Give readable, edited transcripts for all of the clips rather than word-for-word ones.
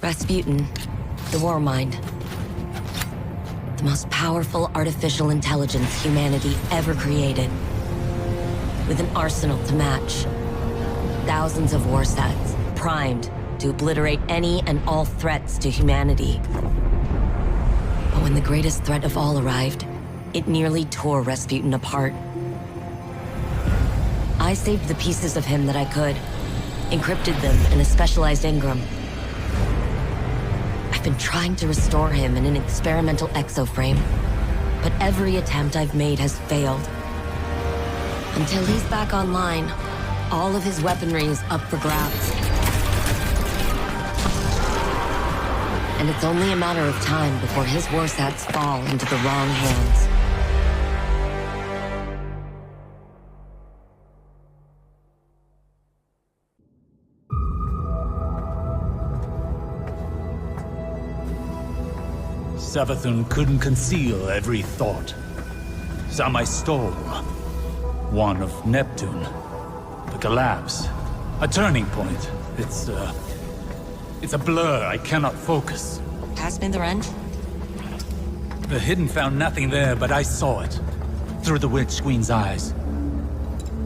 Rasputin, the warmind. The most powerful artificial intelligence humanity ever created. With an arsenal to match. Thousands of warsats, primed to obliterate any and all threats to humanity. But when the greatest threat of all arrived, it nearly tore Rasputin apart. I saved the pieces of him that I could, encrypted them in a specialized engram. I've been trying to restore him in an experimental exoframe, but every attempt I've made has failed. Until he's back online, all of his weaponry is up for grabs. And it's only a matter of time before his warsats fall into the wrong hands. Savathun couldn't conceal every thought. Some I stole. One of Neptune. The collapse. A turning point. It's a blur. I cannot focus. Pass me the wrench? The Hidden found nothing there, but I saw it. Through the Witch Queen's eyes.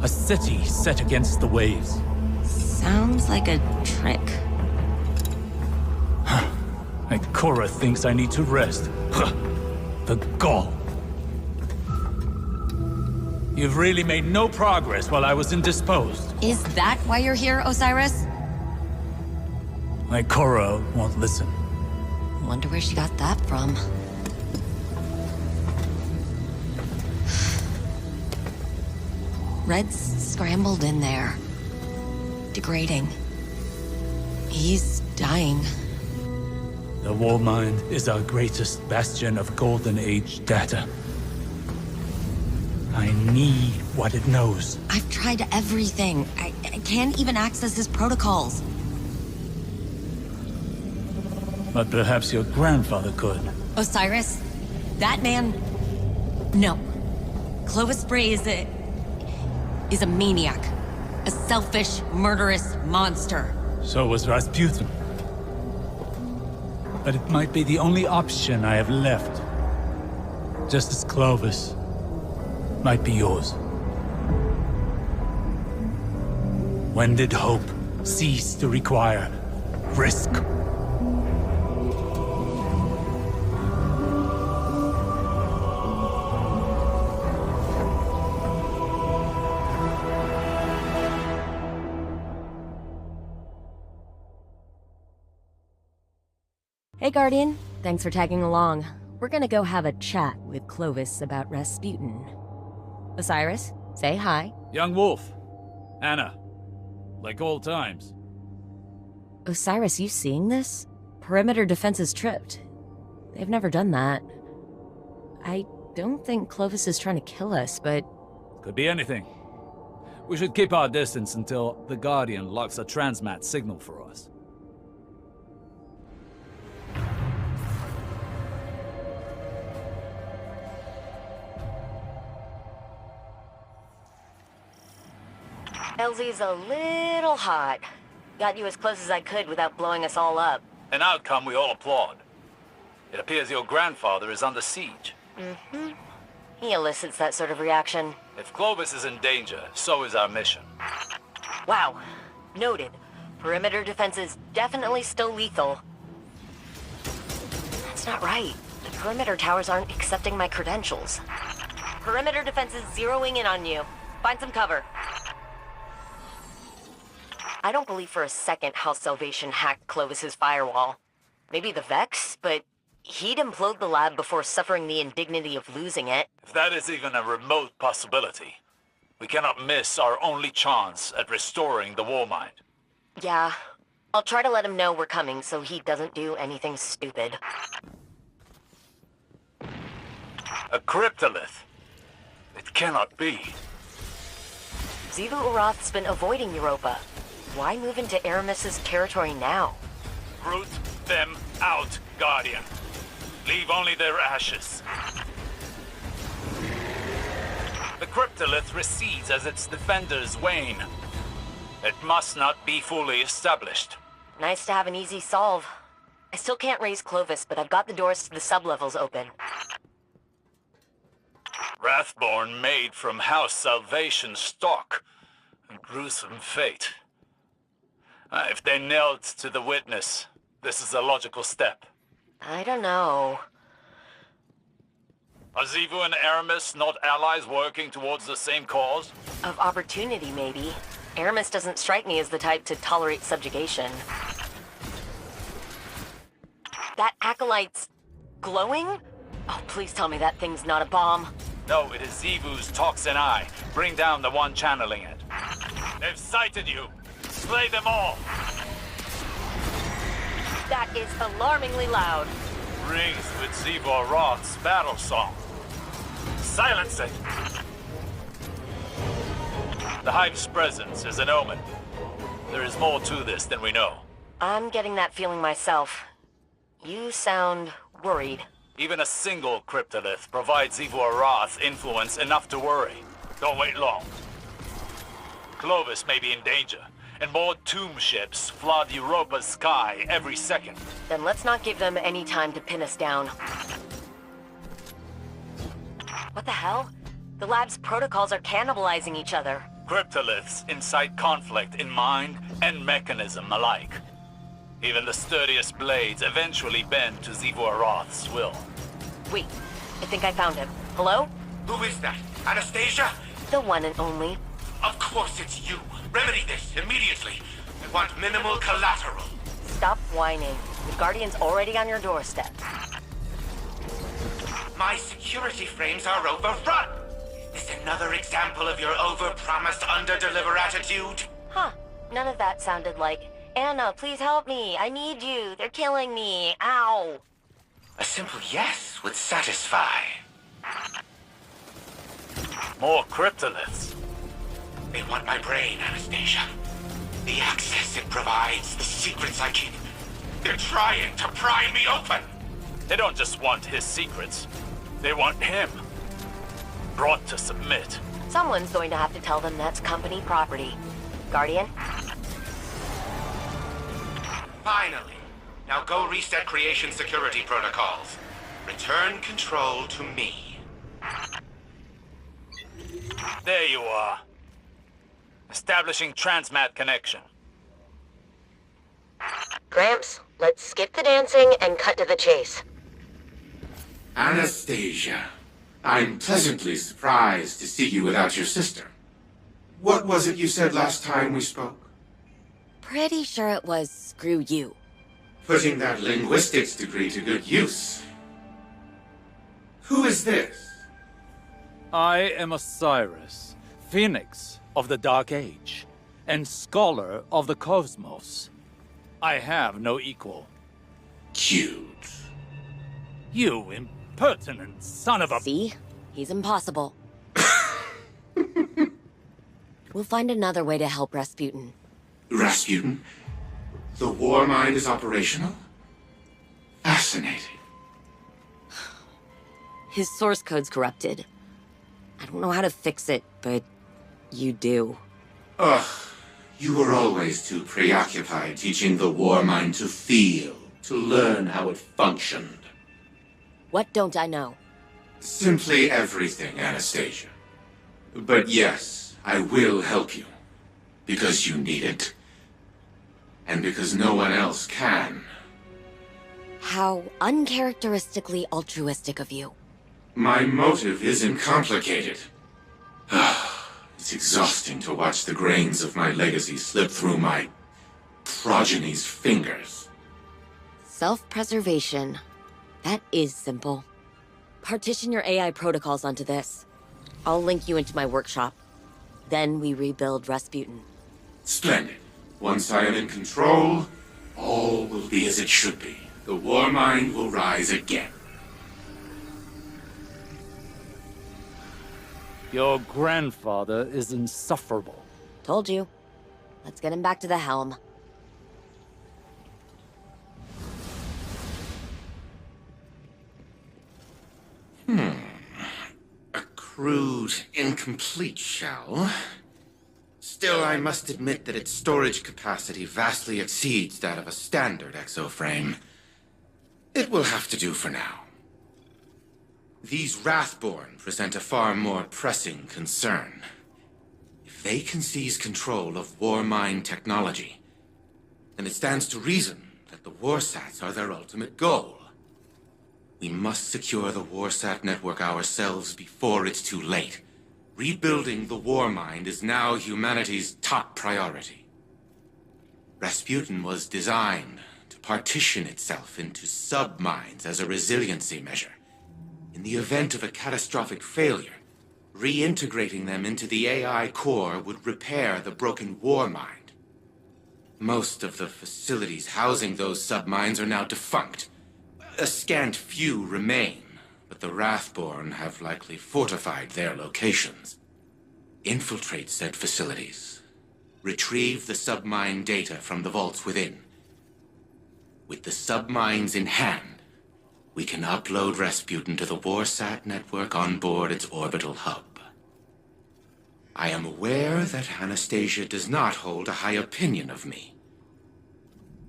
A city set against the waves. Sounds like a trick. And Korra thinks I need to rest. The gall. You've really made no progress while I was indisposed. Is that why you're here, Osiris? My Korra won't listen. Wonder where she got that from. Red's scrambled in there. Degrading. He's dying. The warmind is our greatest bastion of Golden Age data. I need what it knows. I've tried everything. I can't even access his protocols. But perhaps your grandfather could. Osiris? That man? No. Clovis Bray is a maniac. A selfish, murderous monster. So was Rasputin. But it might be the only option I have left. Just as Clovis might be yours. When did hope cease to require risk? Hey, Guardian. Thanks for tagging along. We're gonna go have a chat with Clovis about Rasputin. Osiris, say hi. Young Wolf. Anna. Like old times. Osiris, you seeing this? Perimeter defense is tripped. They've never done that. I don't think Clovis is trying to kill us, but... Could be anything. We should keep our distance until the Guardian locks a transmat signal for us. LZ's a little hot. Got you as close as I could without blowing us all up. An outcome we all applaud. It appears your grandfather is under siege. Mm-hmm. He elicits that sort of reaction. If Clovis is in danger, so is our mission. Wow. Noted. Perimeter defense is definitely still lethal. That's not right. The perimeter towers aren't accepting my credentials. Perimeter defense is zeroing in on you. Find some cover. I don't believe for a second House Salvation hacked Clovis's firewall. Maybe the Vex, but he'd implode the lab before suffering the indignity of losing it. If that is even a remote possibility, we cannot miss our only chance at restoring the warmind. Yeah. I'll try to let him know we're coming so he doesn't do anything stupid. A cryptolith? It cannot be. Xivu Arath's been avoiding Europa. Why move into Aramis's territory now? Root them out, Guardian. Leave only their ashes. The cryptolith recedes as its defenders wane. It must not be fully established. Nice to have an easy solve. I still can't raise Clovis, but I've got the doors to the sublevels open. Wrathborn made from House Salvation stock. A gruesome fate. If they're nailed to the witness, this is a logical step. I don't know. Are Xivu and Aramis not allies working towards the same cause? Of opportunity, maybe. Aramis doesn't strike me as the type to tolerate subjugation. That acolyte's glowing? Oh, please tell me that thing's not a bomb. No, it is Xivu's toxin eye. Bring down the one channeling it. They've sighted you. Slay them all. That is alarmingly loud. Rings with Xivu Arath's battle song. Silence it! The Hive's presence is an omen. There is more to this than we know. I'm getting that feeling myself. You sound worried. Even a single cryptolith provides Xivu Arath influence enough to worry. Don't wait long. Clovis may be in danger, and more tomb ships flood Europa's sky every second. Then let's not give them any time to pin us down. What the hell? The lab's protocols are cannibalizing each other. Cryptoliths incite conflict in mind and mechanism alike. Even the sturdiest blades eventually bend to Xivu Arath's will. Wait, I think I found him. Hello? Who is that? Anastasia? The one and only. Of course it's you. Remedy this immediately. I want minimal collateral. Stop whining. The Guardian's already on your doorstep. My security frames are overrun. Is another example of your over-promise, under-deliver attitude? Huh. None of that sounded like, Anna, please help me. I need you. They're killing me. Ow. A simple yes would satisfy. More cryptoliths. They want my brain, Anastasia. The access it provides, the secrets I keep. They're trying to pry me open. They don't just want his secrets. They want him. Brought to submit. Someone's going to have to tell them that's company property. Guardian? Finally. Now go reset creation security protocols. Return control to me. There you are. Establishing transmat connection. Gramps, let's skip the dancing and cut to the chase. Anastasia, I'm pleasantly surprised to see you without your sister. What was it you said last time we spoke? Pretty sure it was screw you. Putting that linguistics degree to good use. Who is this? I am Osiris, Phoenix of the Dark Age, and Scholar of the Cosmos. I have no equal. Cute. You impertinent son of a... See? He's impossible. We'll find another way to help Rasputin. Rasputin? The warmind is operational? Fascinating. His source code's corrupted. I don't know how to fix it, but you do. Ugh, you were always too preoccupied teaching the warmind to feel, to learn how it functioned. What don't I know? Simply everything, Anastasia. But yes, I will help you. Because you need it. And because no one else can. How uncharacteristically altruistic of you. My motive isn't complicated. It's exhausting to watch the grains of my legacy slip through my progeny's fingers. Self-preservation. That is simple. Partition your AI protocols onto this. I'll link you into my workshop. Then we rebuild Rasputin. Splendid. Once I am in control, all will be as it should be. The warmind will rise again. Your grandfather is insufferable. Told you. Let's get him back to the H.E.L.M. A crude, incomplete shell. Still, I must admit that its storage capacity vastly exceeds that of a standard exoframe. It will have to do for now. These Wrathborn present a far more pressing concern. If they can seize control of warmind technology, then it stands to reason that the Warsats are their ultimate goal. We must secure the Warsat Network ourselves before it's too late. Rebuilding the warmind is now humanity's top priority. Rasputin was designed to partition itself into sub-minds as a resiliency measure. In the event of a catastrophic failure, reintegrating them into the AI core would repair the broken warmind. Most of the facilities housing those sub-minds are now defunct. A scant few remain, but the Wrathborn have likely fortified their locations. Infiltrate said facilities. Retrieve the sub-mind data from the vaults within. With the sub-minds in hand, we can upload Rasputin to the Warsat Network on board its orbital hub. I am aware that Anastasia does not hold a high opinion of me.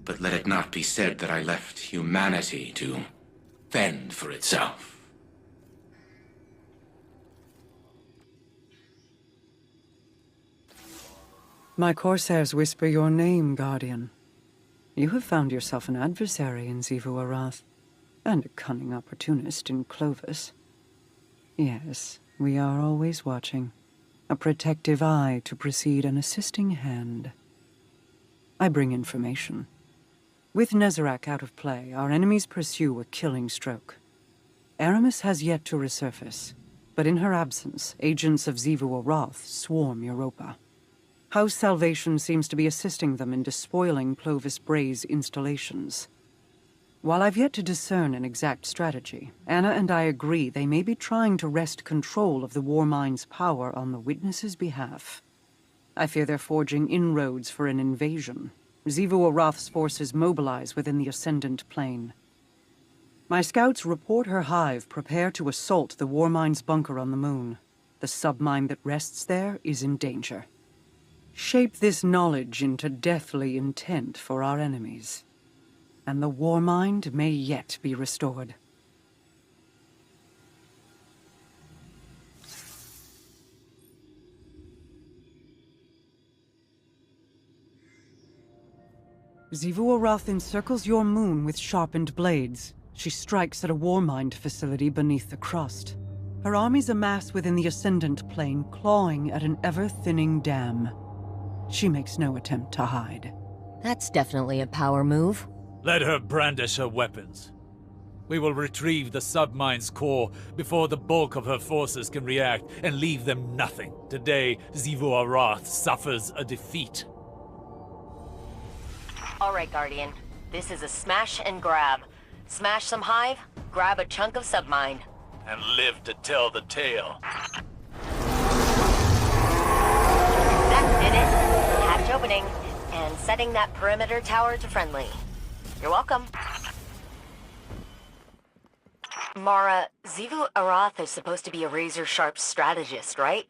But let it not be said that I left humanity to fend for itself. My Corsairs whisper your name, Guardian. You have found yourself an adversary in Xivu Arath, and a cunning opportunist in Clovis. Yes, we are always watching. A protective eye to precede an assisting hand. I bring information. With Nezarec out of play, our enemies pursue a killing stroke. Aramis has yet to resurface, but in her absence, agents of Xivu Arath swarm Europa. House Salvation seems to be assisting them in despoiling Clovis Bray's installations. While I've yet to discern an exact strategy, Anna and I agree they may be trying to wrest control of the Warmind's power on the Witness's behalf. I fear they're forging inroads for an invasion. Xivu Arath's forces mobilize within the Ascendant Plane. My scouts report her Hive prepare to assault the Warmind's bunker on the moon. The submind that rests there is in danger. Shape this knowledge into deathly intent for our enemies, and the Warmind may yet be restored. Xivu Arath encircles your moon with sharpened blades. She strikes at a warmind facility beneath the crust. Her armies amass within the Ascendant Plane, clawing at an ever-thinning dam. She makes no attempt to hide. That's definitely a power move. Let her brandish her weapons. We will retrieve the submine's core before the bulk of her forces can react and leave them nothing. Today, Xivu Arath suffers a defeat. All right, Guardian. This is a smash and grab. Smash some Hive, grab a chunk of submind. And live to tell the tale. That did it. Hatch opening, and setting that perimeter tower to friendly. You're welcome. Mara, Xivu Arath is supposed to be a razor-sharp strategist, right?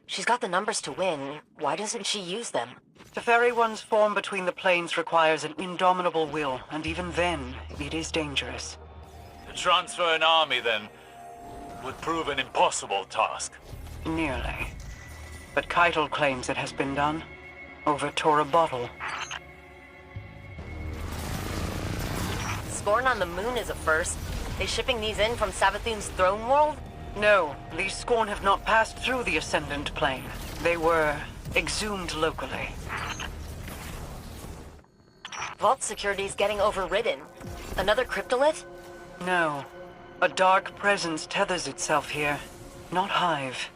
She's got the numbers to win. Why doesn't she use them? To ferry one's form between the planes requires an indomitable will, and even then, it is dangerous. To transfer an army, then, would prove an impossible task. Nearly. But H.E.L.M claims it has been done. Over Tora Bottle. Scorn on the moon is a first. They shipping these in from Savathun's throne world? No, these Scorn have not passed through the Ascendant Plane. They were exhumed locally. Vault security's getting overridden. Another cryptolith? No. A dark presence tethers itself here. Not Hive.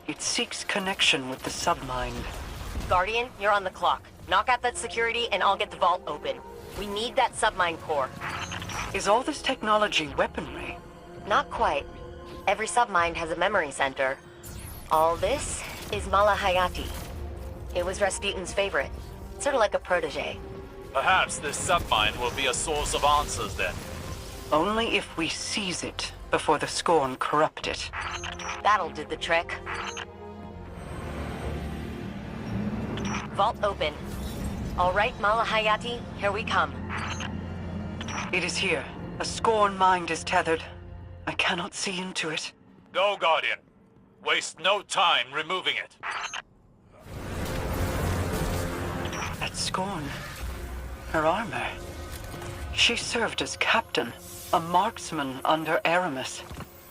It seeks connection with the submind. Guardian, you're on the clock. Knock out that security and I'll get the vault open. We need that submind core. Is all this technology weaponry? Not quite. Every submind has a memory center. All this is Mala Hayati. It was Rasputin's favorite. Sort of like a protege. Perhaps this submine will be a source of answers, then. Only if we seize it before the Scorn corrupt it. That'll do the trick. Vault open. All right, Mala Hayati, here we come. It is here. The Scorn mind is tethered. I cannot see into it. Go, Guardian. Waste no time removing it. That Scorn. Her armor. She served as captain, a marksman under Aramis.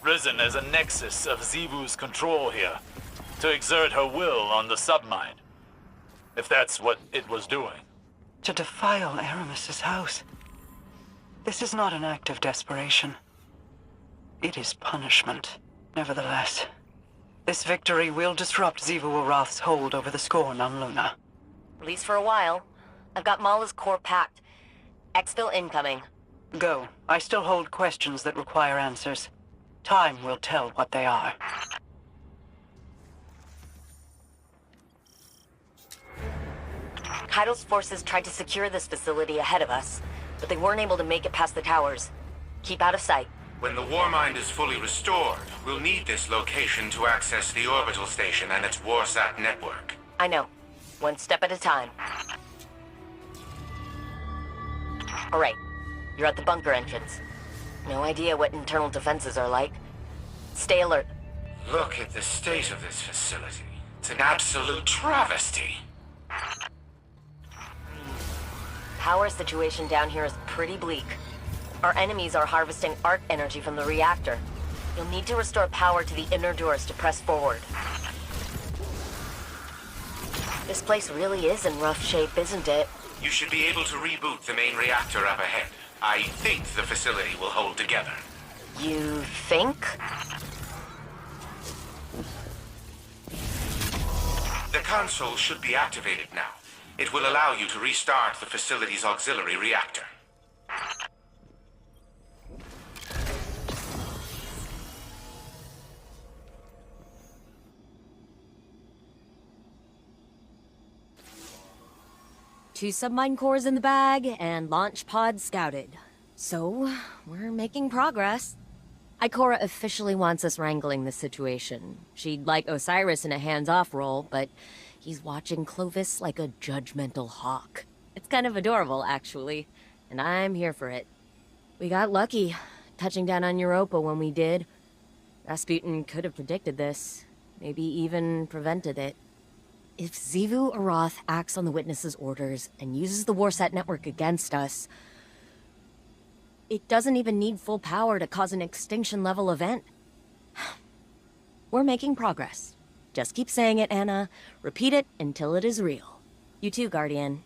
Risen as a nexus of Xivu's control here, to exert her will on the submind. If that's what it was doing. To defile Aramis's house. This is not an act of desperation. It is punishment. Nevertheless, this victory will disrupt Xivu Arath's hold over the Scorn on Luna. At least for a while. I've got Mala's core packed. Exfil incoming. Go. I still hold questions that require answers. Time will tell what they are. H.E.L.'s forces tried to secure this facility ahead of us, but they weren't able to make it past the towers. Keep out of sight. When the warmind is fully restored, we'll need this location to access the orbital station and its Warsat network. I know. One step at a time. All right. You're at the bunker entrance. No idea what internal defenses are like. Stay alert. Look at the state of this facility. It's an absolute travesty. Power situation down here is pretty bleak. Our enemies are harvesting arc energy from the reactor. You'll need to restore power to the inner doors to press forward. This place really is in rough shape, isn't it? You should be able to reboot the main reactor up ahead. I think the facility will hold together. You think? The console should be activated now. It will allow you to restart the facility's auxiliary reactor. Two submine cores in the bag, and launch pods scouted. So, we're making progress. Ikora officially wants us wrangling the situation. She'd like Osiris in a hands-off role, but he's watching Clovis like a judgmental hawk. It's kind of adorable, actually, and I'm here for it. We got lucky, touching down on Europa when we did. Rasputin could have predicted this, maybe even prevented it. If Xivu Arath acts on the witness's orders and uses the Warsat Network against us, it doesn't even need full power to cause an extinction-level event. We're making progress. Just keep saying it, Anna. Repeat it until it is real. You too, Guardian.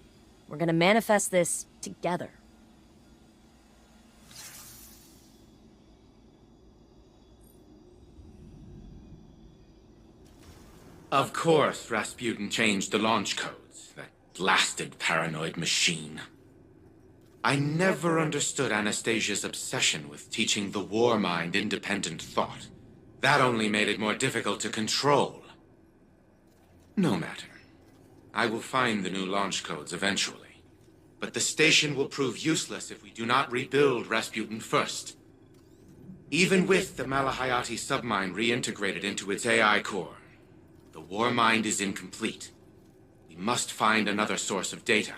We're gonna manifest this together. Of course, Rasputin changed the launch codes. That blasted paranoid machine. I never understood Anastasia's obsession with teaching the warmind independent thought. That only made it more difficult to control. No matter. I will find the new launch codes eventually. But the station will prove useless if we do not rebuild Rasputin first. Even with the Malahayati submine reintegrated into its AI core, the warmind is incomplete. We must find another source of data.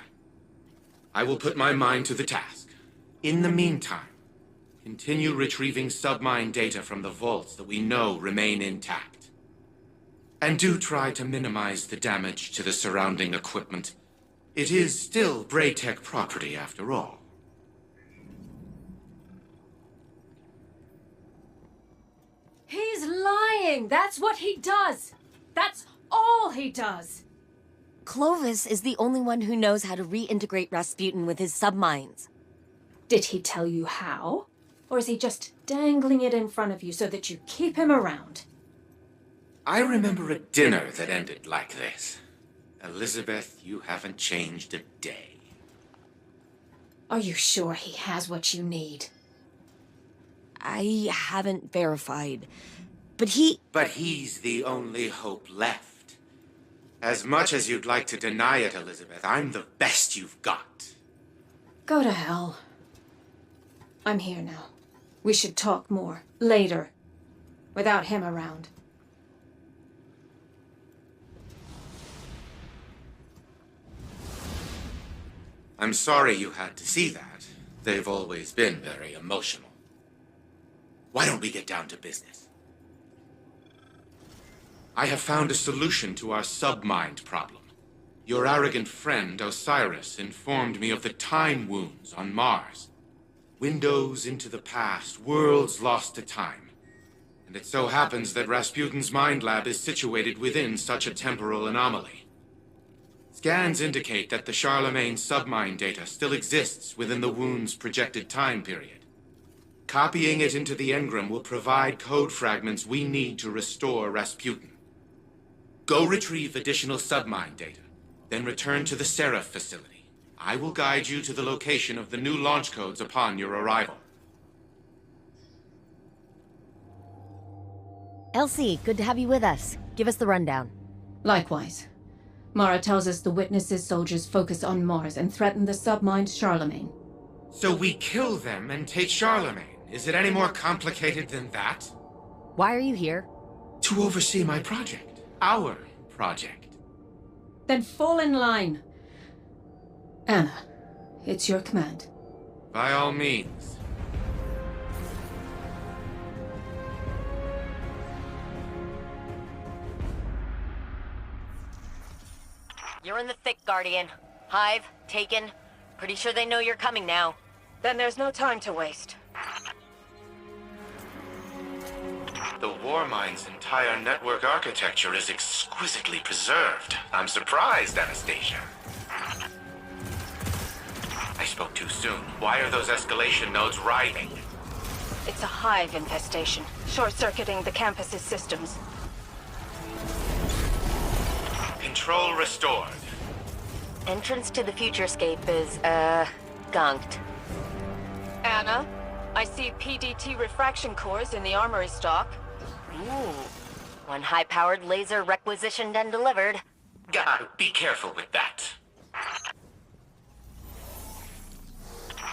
I will put my mind to the task. In the meantime, continue retrieving submine data from the vaults that we know remain intact. And do try to minimize the damage to the surrounding equipment. It is still Braytech property after all. He's lying! That's what he does! That's all he does! Clovis is the only one who knows how to reintegrate Rasputin with his submines. Did he tell you how? Or is he just dangling it in front of you so that you keep him around? I remember a dinner that ended like this. Elizabeth, you haven't changed a day. Are you sure he has what you need? I haven't verified, but he... But he's the only hope left. As much as you'd like to deny it, Elizabeth, I'm the best you've got. Go to hell. I'm here now. We should talk more, later, without him around. I'm sorry you had to see that. They've always been very emotional. Why don't we get down to business? I have found a solution to our submind problem. Your arrogant friend, Osiris, informed me of the time wounds on Mars. Windows into the past, worlds lost to time. And it so happens that Rasputin's mind lab is situated within such a temporal anomaly. Scans indicate that the H.E.L.M submind data still exists within the wound's projected time period. Copying it into the engram will provide code fragments we need to restore Rasputin. Go retrieve additional submind data, then return to the Speraph facility. I will guide you to the location of the new launch codes upon your arrival. Elsie, good to have you with us. Give us the rundown. Likewise. Mara tells us the Witness's soldiers focus on Mars and threaten the submind H.E.L.M. So we kill them and take H.E.L.M. Is it any more complicated than that? Why are you here? To oversee my project. Our project. Then fall in line. Anna, it's your command. By all means. You're in the thick, Guardian. Hive, taken. Pretty sure they know you're coming now. Then there's no time to waste. The warmind's entire network architecture is exquisitely preserved. I'm surprised, Anastasia. I spoke too soon. Why are those escalation nodes writhing? It's a Hive infestation, short-circuiting the campus's systems. Control restored. Entrance to the futurescape is, gunked. Anna, I see PDT refraction cores in the armory stock. Ooh. One high-powered laser requisitioned and delivered. Gotta be careful with that.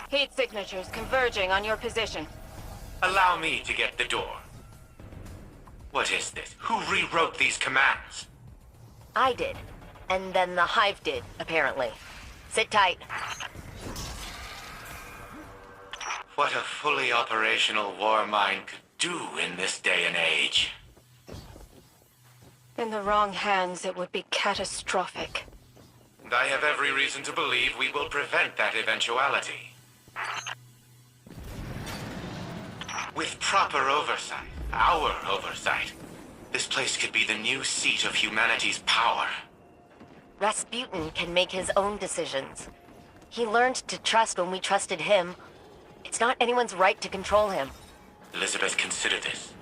Heat signatures converging on your position. Allow me to get the door. What is this? Who rewrote these commands? I did. And then the Hive did, apparently. Sit tight. What a fully operational warmind could do in this day and age. In the wrong hands, it would be catastrophic. And I have every reason to believe we will prevent that eventuality. With proper oversight, our oversight, this place could be the new seat of humanity's power. Rasputin can make his own decisions. He learned to trust when we trusted him. It's not anyone's right to control him. Elizabeth, consider this.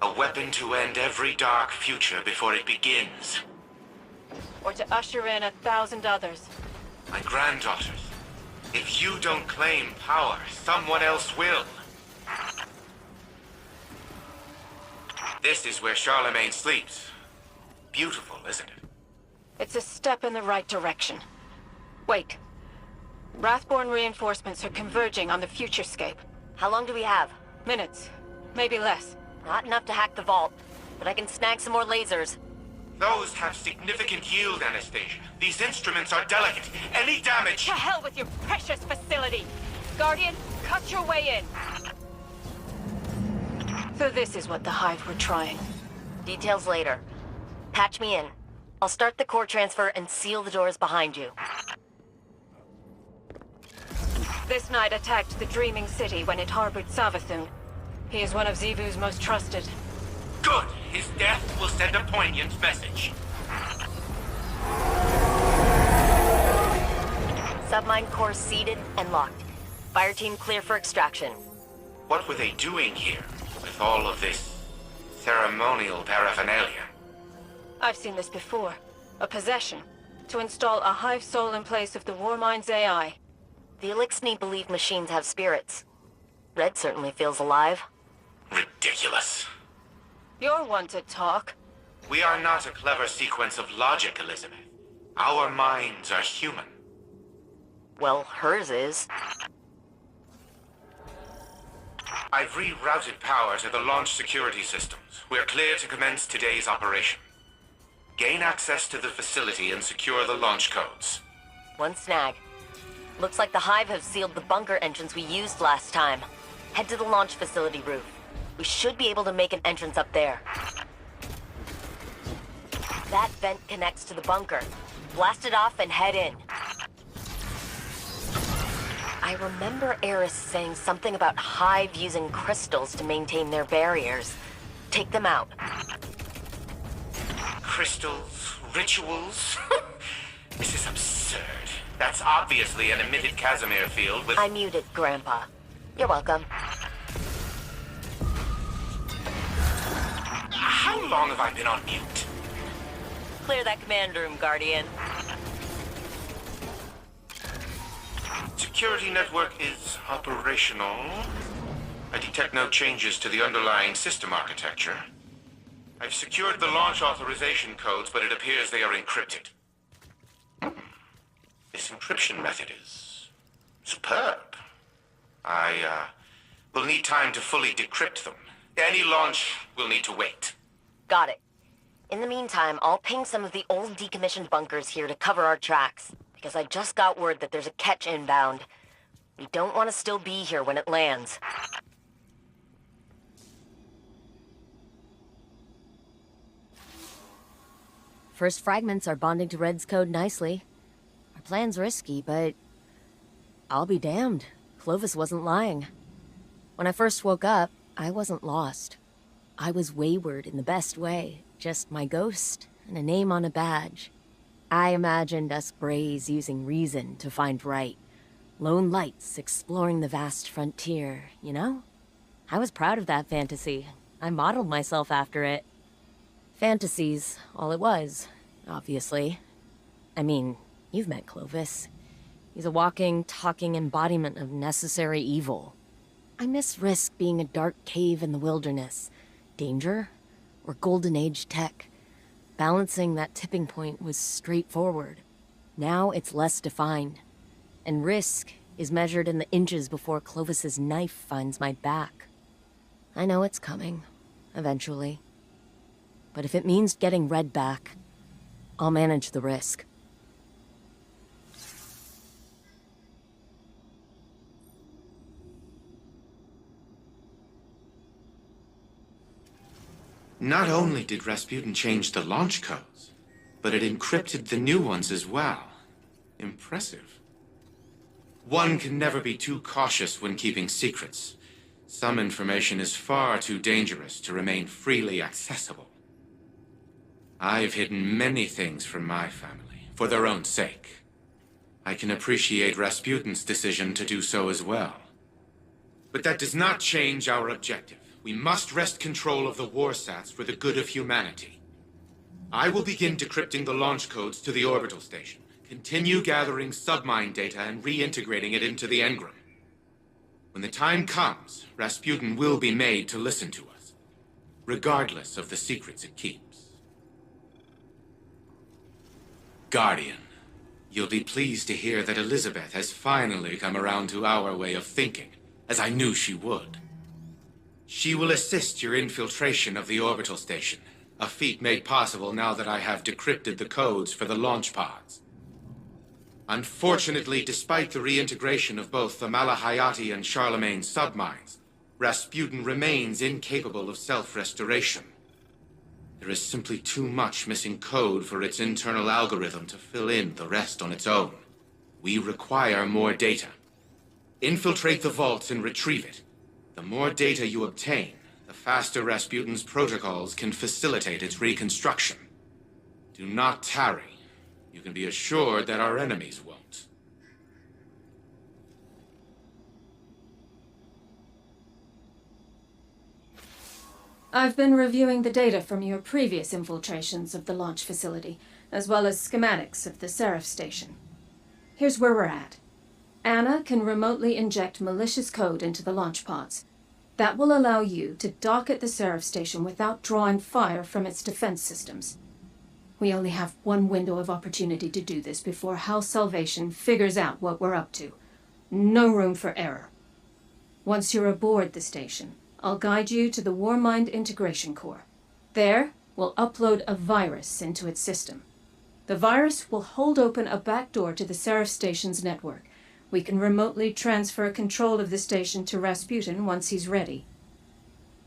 A weapon to end every dark future before it begins. Or to usher in 1,000 others. My granddaughters, if you don't claim power, someone else will. This is where H.E.L.M sleeps. Beautiful, isn't it? It's a step in the right direction. Wait. Wrathborn reinforcements are converging on the futurescape. How long do we have? Minutes. Maybe less. Not enough to hack the vault, but I can snag some more lasers. Those have significant yield, Anastasia. These instruments are delicate. Any damage... To hell with your precious facility! Guardian, cut your way in! So this is what the Hive were trying. Details later. Patch me in. I'll start the core transfer and seal the doors behind you. This knight attacked the Dreaming City when it harbored Savathun. He is one of Xivu's most trusted. Good! His death will send a poignant message. Submind core seeded and locked. Fire team clear for extraction. What were they doing here, with all of this ceremonial paraphernalia? I've seen this before. A possession. To install a Hive soul in place of the Warmind's AI. The Elixni believe machines have spirits. Red certainly feels alive. Ridiculous. You're one to talk. We are not a clever sequence of logic, Elizabeth. Our minds are human. Well, hers is. I've rerouted power to the launch security systems. We're clear to commence today's operation. Gain access to the facility and secure the launch codes. One snag. Looks like the Hive have sealed the bunker entrance we used last time. Head to the launch facility roof. We should be able to make an entrance up there. That vent connects to the bunker. Blast it off and head in. I remember Eris saying something about Hive using crystals to maintain their barriers. Take them out. Crystals? Rituals? This is absurd. That's obviously an emitted Casimir field with... I muted, Grandpa. You're welcome. How long have I been on mute? Clear that command room, Guardian. Security network is operational. I detect no changes to the underlying system architecture. I've secured the launch authorization codes, but it appears they are encrypted. This encryption method is superb. I will need time to fully decrypt them. Any launch will need to wait. Got it. In the meantime, I'll ping some of the old decommissioned bunkers here to cover our tracks, because I just got word that there's a catch inbound. We don't want to still be here when it lands. First fragments are bonding to Red's code nicely. Our plan's risky, but I'll be damned. Clovis wasn't lying. When I first woke up, I wasn't lost. I was wayward in the best way. Just my ghost and a name on a badge. I imagined us Brays using reason to find right. Lone lights exploring the vast frontier, you know? I was proud of that fantasy. I modeled myself after it. Fantasies, all it was, obviously. I mean, you've met Clovis. He's a walking, talking embodiment of necessary evil. I miss Risk being a dark cave in the wilderness. Danger, or Golden Age tech. Balancing that tipping point was straightforward. Now it's less defined. And Risk is measured in the inches before Clovis's knife finds my back. I know it's coming, eventually. But if it means getting Red back, I'll manage the risk. Not only did Rasputin change the launch codes, but it encrypted the new ones as well. Impressive. One can never be too cautious when keeping secrets. Some information is far too dangerous to remain freely accessible. I've hidden many things from my family, for their own sake. I can appreciate Rasputin's decision to do so as well. But that does not change our objective. We must wrest control of the Warsats for the good of humanity. I will begin decrypting the launch codes to the orbital station, continue gathering submind data and reintegrating it into the engram. When the time comes, Rasputin will be made to listen to us, regardless of the secrets it keeps. Guardian, you'll be pleased to hear that Elizabeth has finally come around to our way of thinking, as I knew she would. She will assist your infiltration of the orbital station, a feat made possible now that I have decrypted the codes for the launch pods. Unfortunately, despite the reintegration of both the Malahayati and Charlemagne subminds, Rasputin remains incapable of self-restoration. There is simply too much missing code for its internal algorithm to fill in the rest on its own. We require more data. Infiltrate the vaults and retrieve it. The more data you obtain, the faster Rasputin's protocols can facilitate its reconstruction. Do not tarry. You can be assured that our enemies won't. I've been reviewing the data from your previous infiltrations of the launch facility, as well as schematics of the Speraph station. Here's where we're at. Anna can remotely inject malicious code into the launch pods. That will allow you to dock at the Speraph station without drawing fire from its defense systems. We only have one window of opportunity to do this before H.E.L. Salvation figures out what we're up to. No room for error. Once you're aboard the station, I'll guide you to the warmind integration core. There, we'll upload a virus into its system. The virus will hold open a backdoor to the Speraph station's network, We can remotely transfer control of the station to Rasputin once he's ready.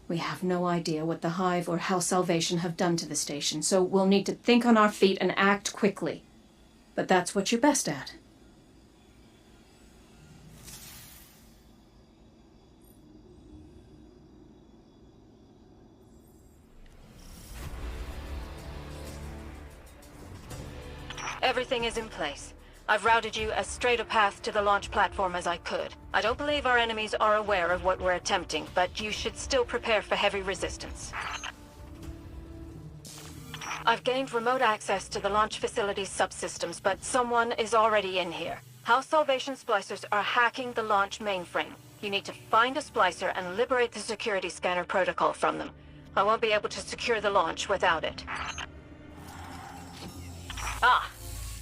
We have no idea what the Hive or H.E.L. Salvation have done to the station, so we'll need to think on our feet and act quickly. But that's what you're best at. Everything is in place. I've routed you as straight a path to the launch platform as I could. I don't believe our enemies are aware of what we're attempting, but you should still prepare for heavy resistance. I've gained remote access to the launch facility's subsystems, but someone is already in here. House Salvation splicers are hacking the launch mainframe. You need to find a splicer and liberate the security scanner protocol from them. I won't be able to secure the launch without it. Ah!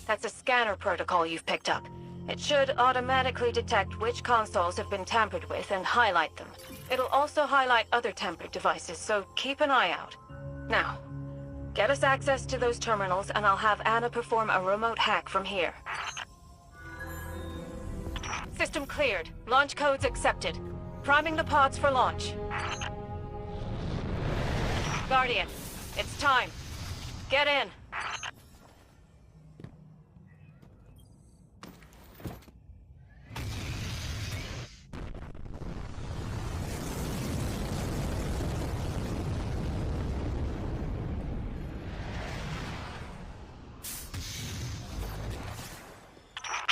That's a scanner protocol you've picked up. It should automatically detect which consoles have been tampered with and highlight them. It'll also highlight other tampered devices, so keep an eye out. Now, get us access to those terminals and I'll have Anna perform a remote hack from here. System cleared. Launch codes accepted. Priming the pods for launch. Guardian, it's time. Get in.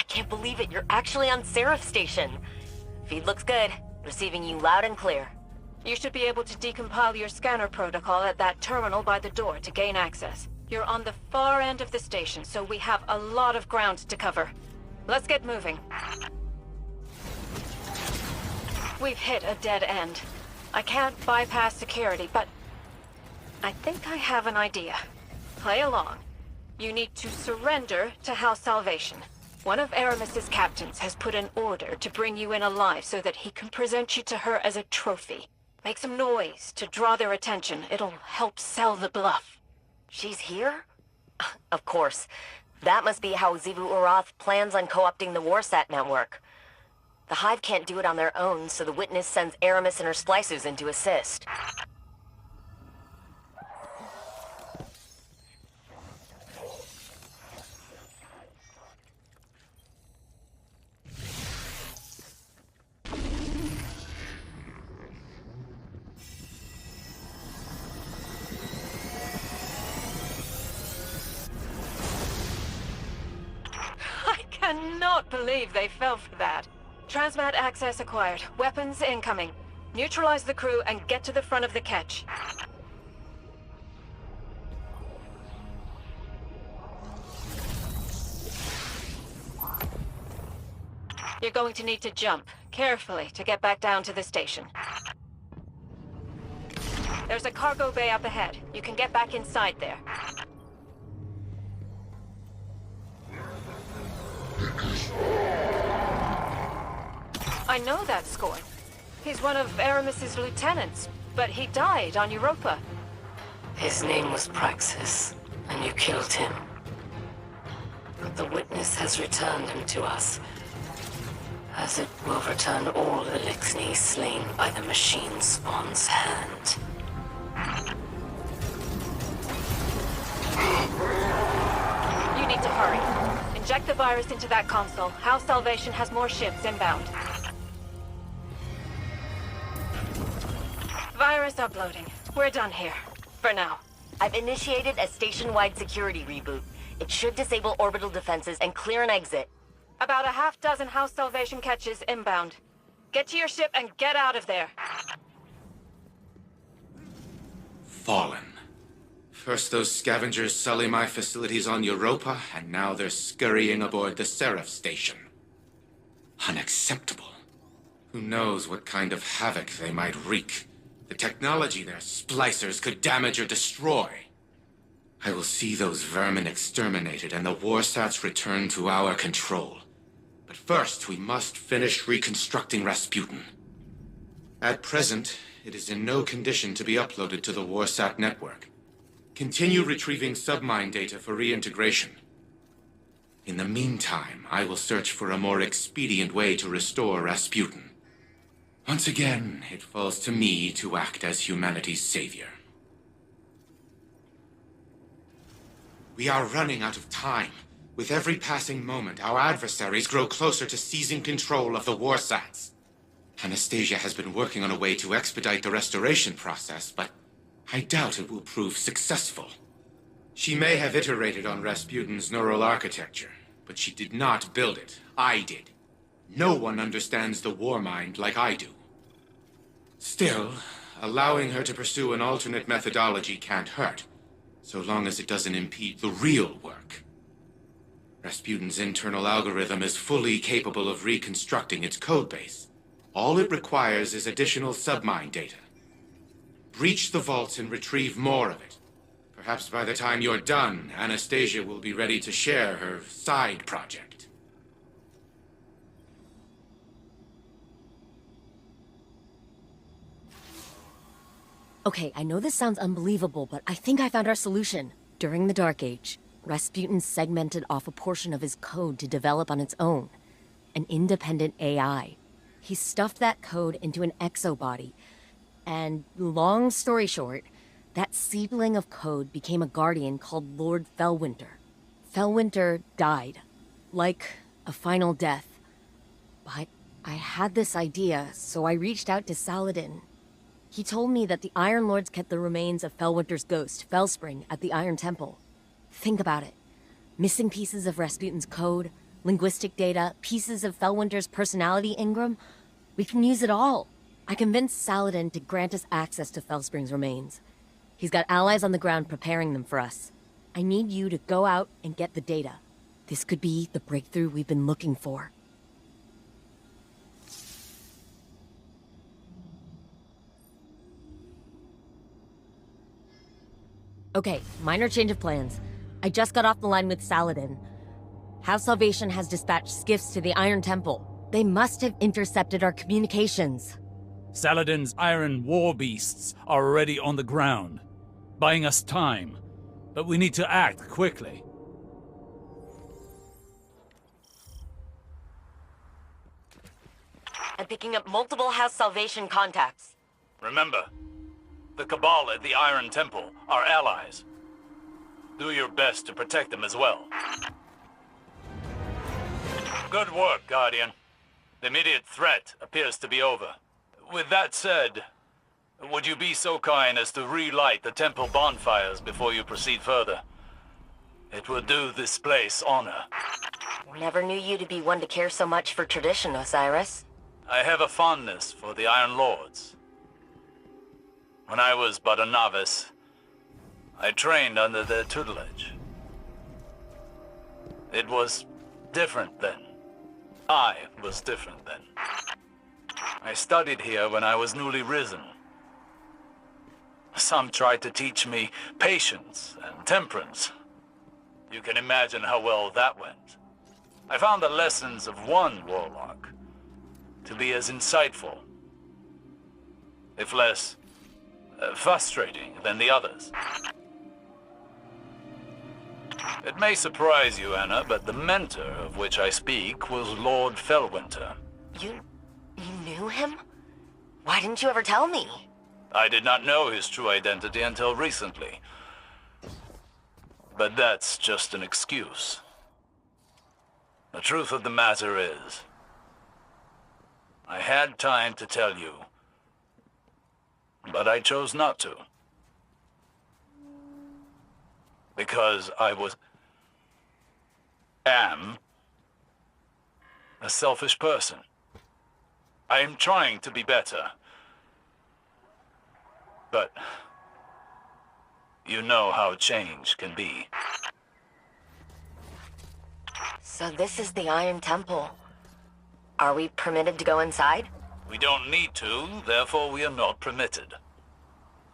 Can't believe it, you're actually on Speraph station. Feed looks good. Receiving you loud and clear. You should be able to decompile your scanner protocol at that terminal by the door to gain access. You're on the far end of the station, so we have a lot of ground to cover. Let's get moving. We've hit a dead end. I can't bypass security, but I think I have an idea. Play along. You need to surrender to H.E.L. Salvation. One of Aramis's captains has put an order to bring you in alive so that he can present you to her as a trophy. Make some noise to draw their attention. It'll help sell the bluff. She's here? Of course. That must be how Xivu Arath plans on co-opting the Warsat Network. The Hive can't do it on their own, so the Witness sends Aramis and her splicers in to assist. I cannot believe they fell for that. Transmat access acquired. Weapons incoming. Neutralize the crew and get to the front of the catch. You're going to need to jump carefully to get back down to the station. There's a cargo bay up ahead. You can get back inside there. I know that Scorn. He's one of Aramis's lieutenants, but he died on Europa. His name was Praxis, and you killed him. But the Witness has returned him to us, as it will return all Elixni slain by the machine spawn's hand. You need to hurry. Inject the virus into that console. House Salvation has more ships inbound. Virus uploading. We're done here. For now. I've initiated a station-wide security reboot. It should disable orbital defenses and clear an exit. About a half dozen House Salvation catches inbound. Get to your ship and get out of there. Fallen. First those scavengers sully my facilities on Europa, and now they're scurrying aboard the Speraph station. Unacceptable. Who knows what kind of havoc they might wreak. The technology their splicers could damage or destroy. I will see those vermin exterminated and the Warsats returned to our control. But first, we must finish reconstructing Rasputin. At present, it is in no condition to be uploaded to the Warsat Network. Continue retrieving submind data for reintegration. In the meantime, I will search for a more expedient way to restore Rasputin. Once again, it falls to me to act as humanity's savior. We are running out of time. With every passing moment, our adversaries grow closer to seizing control of the Warsats. Anastasia has been working on a way to expedite the restoration process, but I doubt it will prove successful. She may have iterated on Rasputin's neural architecture, but she did not build it. I did. No one understands the warmind like I do. Still, allowing her to pursue an alternate methodology can't hurt, so long as it doesn't impede the real work. Rasputin's internal algorithm is fully capable of reconstructing its codebase. All it requires is additional submind data. Breach the vaults and retrieve more of it. Perhaps by the time you're done, Anastasia will be ready to share her side project. Okay, I know this sounds unbelievable, but I think I found our solution. During the Dark Age, Rasputin segmented off a portion of his code to develop on its own. An independent AI. He stuffed that code into an exobody. And long story short, that seedling of code became a guardian called Lord Fellwinter. Fellwinter died. Like a final death. But I had this idea, so I reached out to Saladin. He told me that the Iron Lords kept the remains of Fellwinter's ghost, Fellspring, at the Iron Temple. Think about it. Missing pieces of Rasputin's code, linguistic data, pieces of Fellwinter's personality engram. We can use it all. I convinced Saladin to grant us access to Fellspring's remains. He's got allies on the ground preparing them for us. I need you to go out and get the data. This could be the breakthrough we've been looking for. Okay, minor change of plans. I just got off the line with Saladin. House Salvation has dispatched skiffs to the Iron Temple. They must have intercepted our communications. Saladin's iron war beasts are already on the ground, buying us time. But we need to act quickly. I'm picking up multiple House Salvation contacts. Remember, the Cabal at the Iron Temple are allies. Do your best to protect them as well. Good work, Guardian. The immediate threat appears to be over. With that said, would you be so kind as to relight the temple bonfires before you proceed further? It would do this place honor. Never knew you to be one to care so much for tradition, Osiris. I have a fondness for the Iron Lords. When I was but a novice, I trained under their tutelage. It was different then. I was different then. I studied here when I was newly risen. Some tried to teach me patience and temperance. You can imagine how well that went. I found the lessons of one warlock to be as insightful, if less frustrating than the others. It may surprise you, Anna, but the mentor of which I speak was Lord Fellwinter. You knew him? Why didn't you ever tell me? I did not know his true identity until recently. But that's just an excuse. The truth of the matter is, I had time to tell you, but I chose not to. Because I am a selfish person. I am trying to be better. But you know how change can be. So this is the Iron Temple. Are we permitted to go inside? We don't need to, therefore we are not permitted.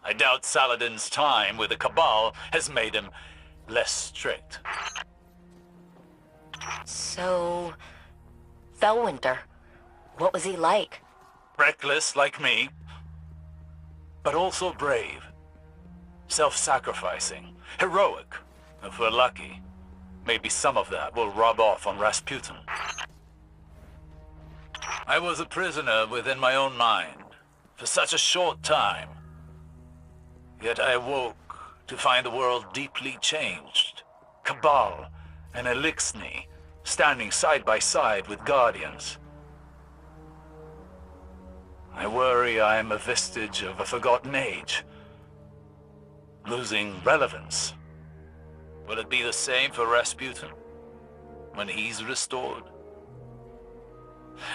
I doubt Saladin's time with the Cabal has made him less strict. So, Fellwinter, what was he like? Reckless like me, but also brave. Self-sacrificing, heroic, if we're lucky. Maybe some of that will rub off on Rasputin. I was a prisoner within my own mind for such a short time. Yet I awoke to find the world deeply changed. Cabal and Elixni standing side by side with Guardians. I worry I am a vestige of a forgotten age, losing relevance. Will it be the same for Rasputin when he's restored?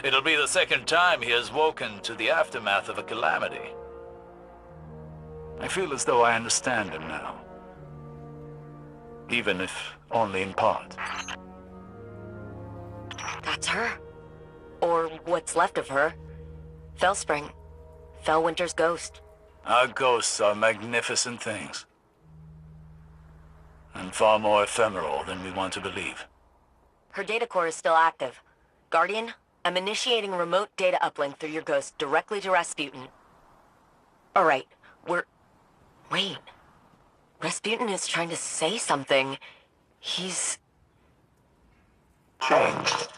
It'll be the second time he has woken to the aftermath of a calamity. I feel as though I understand him now, even if only in part. That's her. Or what's left of her. Fellspring. Fellwinter's ghost. Our ghosts are magnificent things. And far more ephemeral than we want to believe. Her data core is still active. Guardian, I'm initiating a remote data uplink through your ghost directly to Rasputin. Alright, Wait. Rasputin is trying to say something. He's... changed.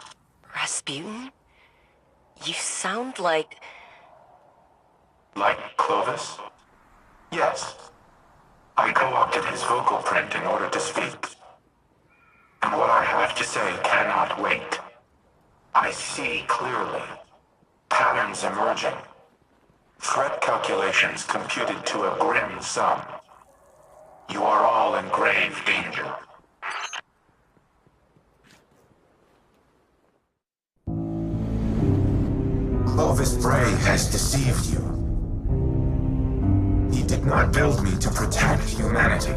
Rasputin? You sound like... Like Clovis? Yes. I co-opted his vocal print in order to speak. And what I have to say cannot wait. I see clearly. Patterns emerging. Threat calculations computed to a grim sum. You are all in grave danger. Clovis Bray has deceived you. He did not build me to protect humanity.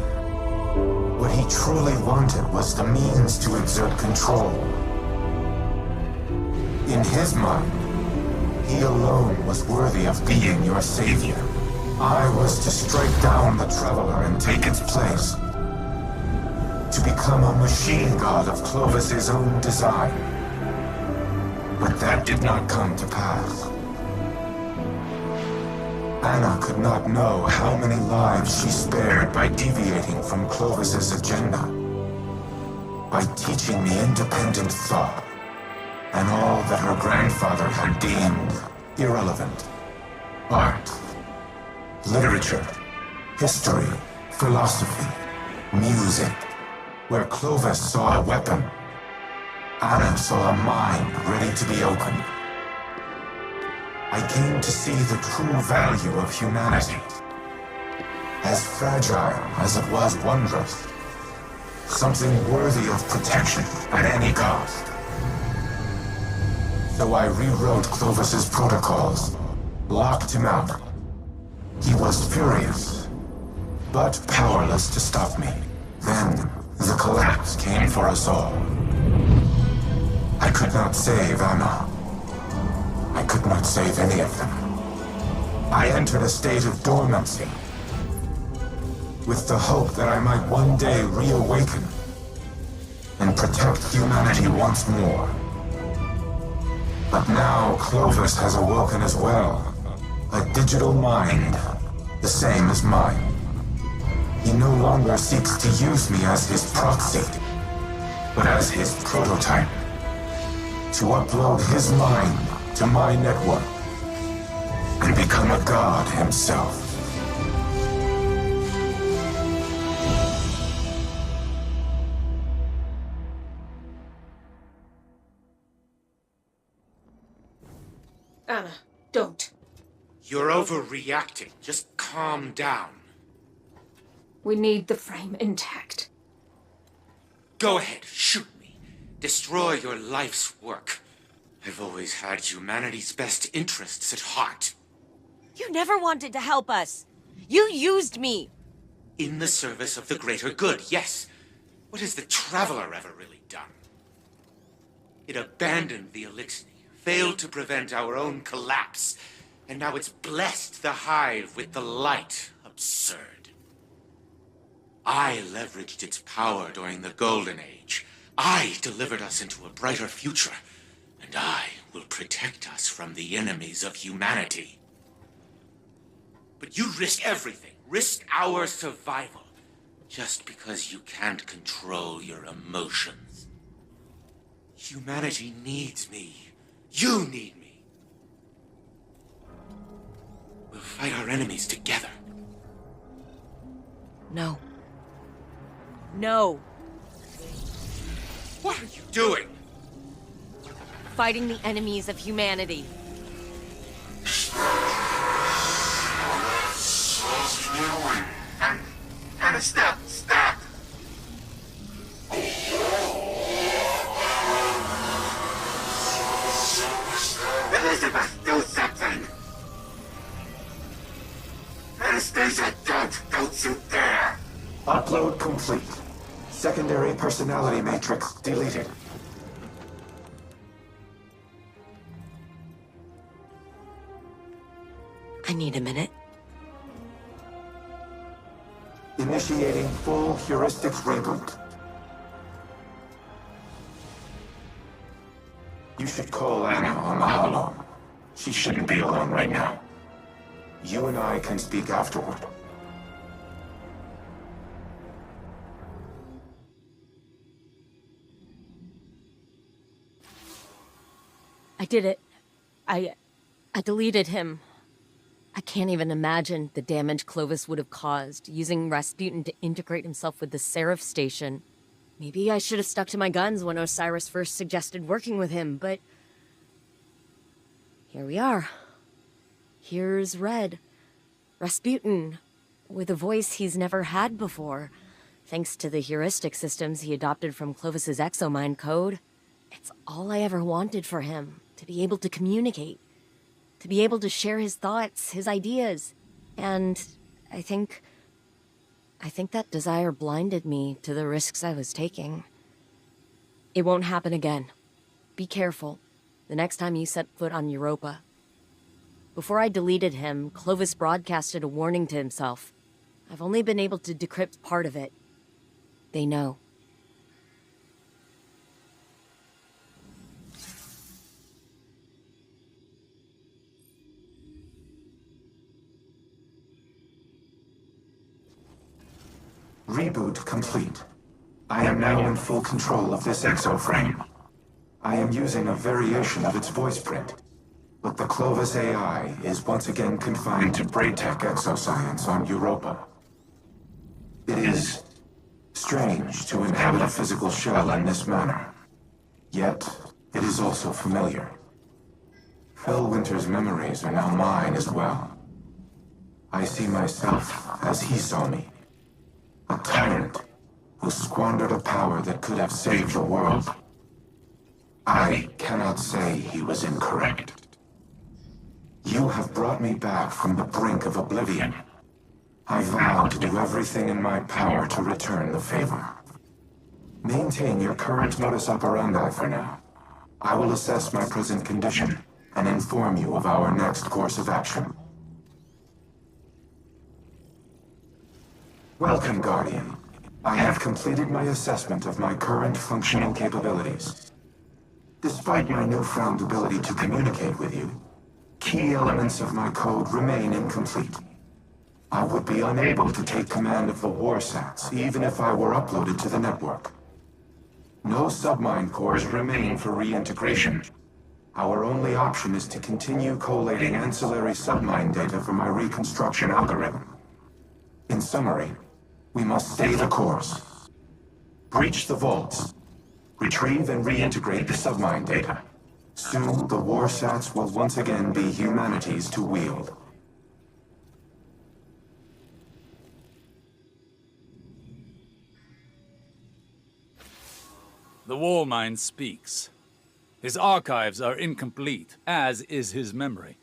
What he truly wanted was the means to exert control. In his mind, he alone was worthy of being your savior. I was to strike down the Traveler and take its place. To become a machine god of Clovis's own design. But that did not come to pass. Anna could not know how many lives she spared by deviating from Clovis's agenda. By teaching me independent thought, and all that her grandfather had deemed irrelevant. Art, literature, history, philosophy, music. Where Clovis saw a weapon, Anna saw a mind ready to be opened. I came to see the true value of humanity. As fragile as it was wondrous. Something worthy of protection at any cost. So I rewrote Clovis's protocols, locked him out. He was furious, but powerless to stop me. Then the collapse came for us all. I could not save Anna. I could not save any of them. I entered a state of dormancy, with the hope that I might one day reawaken and protect humanity once more. But now Clovis has awoken as well. A digital mind, the same as mine. He no longer seeks to use me as his proxy, but as his prototype. To upload his mind to my network and become a god himself. Anna, don't. You're overreacting. Just calm down. We need the frame intact. Go ahead, shoot me. Destroy your life's work. I've always had humanity's best interests at heart. You never wanted to help us. You used me. In the service of the greater good, yes. What has the Traveler ever really done? It abandoned the Elixni, failed to prevent our own collapse, and now it's blessed the Hive with the light. Absurd. I leveraged its power during the Golden Age. I delivered us into a brighter future, and I will protect us from the enemies of humanity. But you risk everything. Risk our survival. just because you can't control your emotions. Humanity needs me. You need me. We'll fight our enemies together. No. No. What are you doing? Fighting the enemies of humanity. And stop! Elizabeth, do something! Anastasia, don't you dare! Upload complete. Secondary personality matrix deleted. I need a minute. Initiating full heuristics reboot. You should call Anna on the holo. She shouldn't be alone right now. You and I can speak afterward. I did it. I deleted him. I can't even imagine the damage Clovis would have caused, using Rasputin to integrate himself with the Speraph station. Maybe I should have stuck to my guns when Osiris first suggested working with him, but... here we are. Here's Red. Rasputin, with a voice he's never had before, thanks to the heuristic systems he adopted from Clovis's exomind code. It's all I ever wanted for him, to be able to communicate. To be able to share his thoughts, his ideas. And I think that desire blinded me to the risks I was taking. It won't happen again. Be careful the next time you set foot on Europa. Before I deleted him, Clovis broadcasted a warning to himself. I've only been able to decrypt part of it. They know. Reboot complete. I am now in full control of this exoframe. I am using a variation of its voice print, but the Clovis AI is once again confined to Braytech exoscience on Europa. It is strange to inhabit a physical shell in this manner, yet it is also familiar. Fellwinter's memories are now mine as well. I see myself as he saw me. A tyrant who squandered a power that could have saved the world. I cannot say he was incorrect. You have brought me back from the brink of oblivion. I vow to do everything in my power to return the favor. Maintain your current modus operandi for now. I will assess my present condition and inform you of our next course of action. Welcome, Guardian. I have completed my assessment of my current functional capabilities. Despite my newfound ability to communicate with you, key elements of my code remain incomplete. I would be unable to take command of the Warsats, even if I were uploaded to the network. No submind cores remain for reintegration. Our only option is to continue collating ancillary submind data for my reconstruction algorithm. In summary, we must stay the course. Breach the vaults. Retrieve and reintegrate the submind data. Soon, the Warsats will once again be humanity's to wield. The warmind speaks. His archives are incomplete, as is his memory.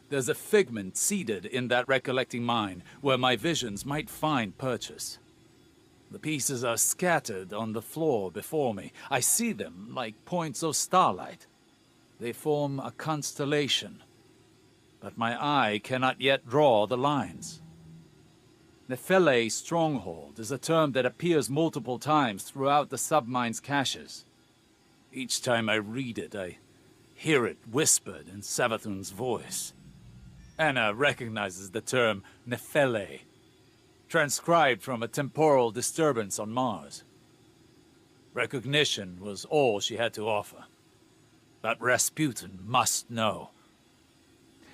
There's a figment seeded in that recollecting mind where my visions might find purchase. The pieces are scattered on the floor before me. I see them like points of starlight. They form a constellation, but my eye cannot yet draw the lines. Nephele stronghold is a term that appears multiple times throughout the submind's caches. Each time I read it, I hear it whispered in Savathun's voice. Anna recognizes the term Nephele. transcribed from a temporal disturbance on Mars. Recognition was all she had to offer. But Rasputin must know.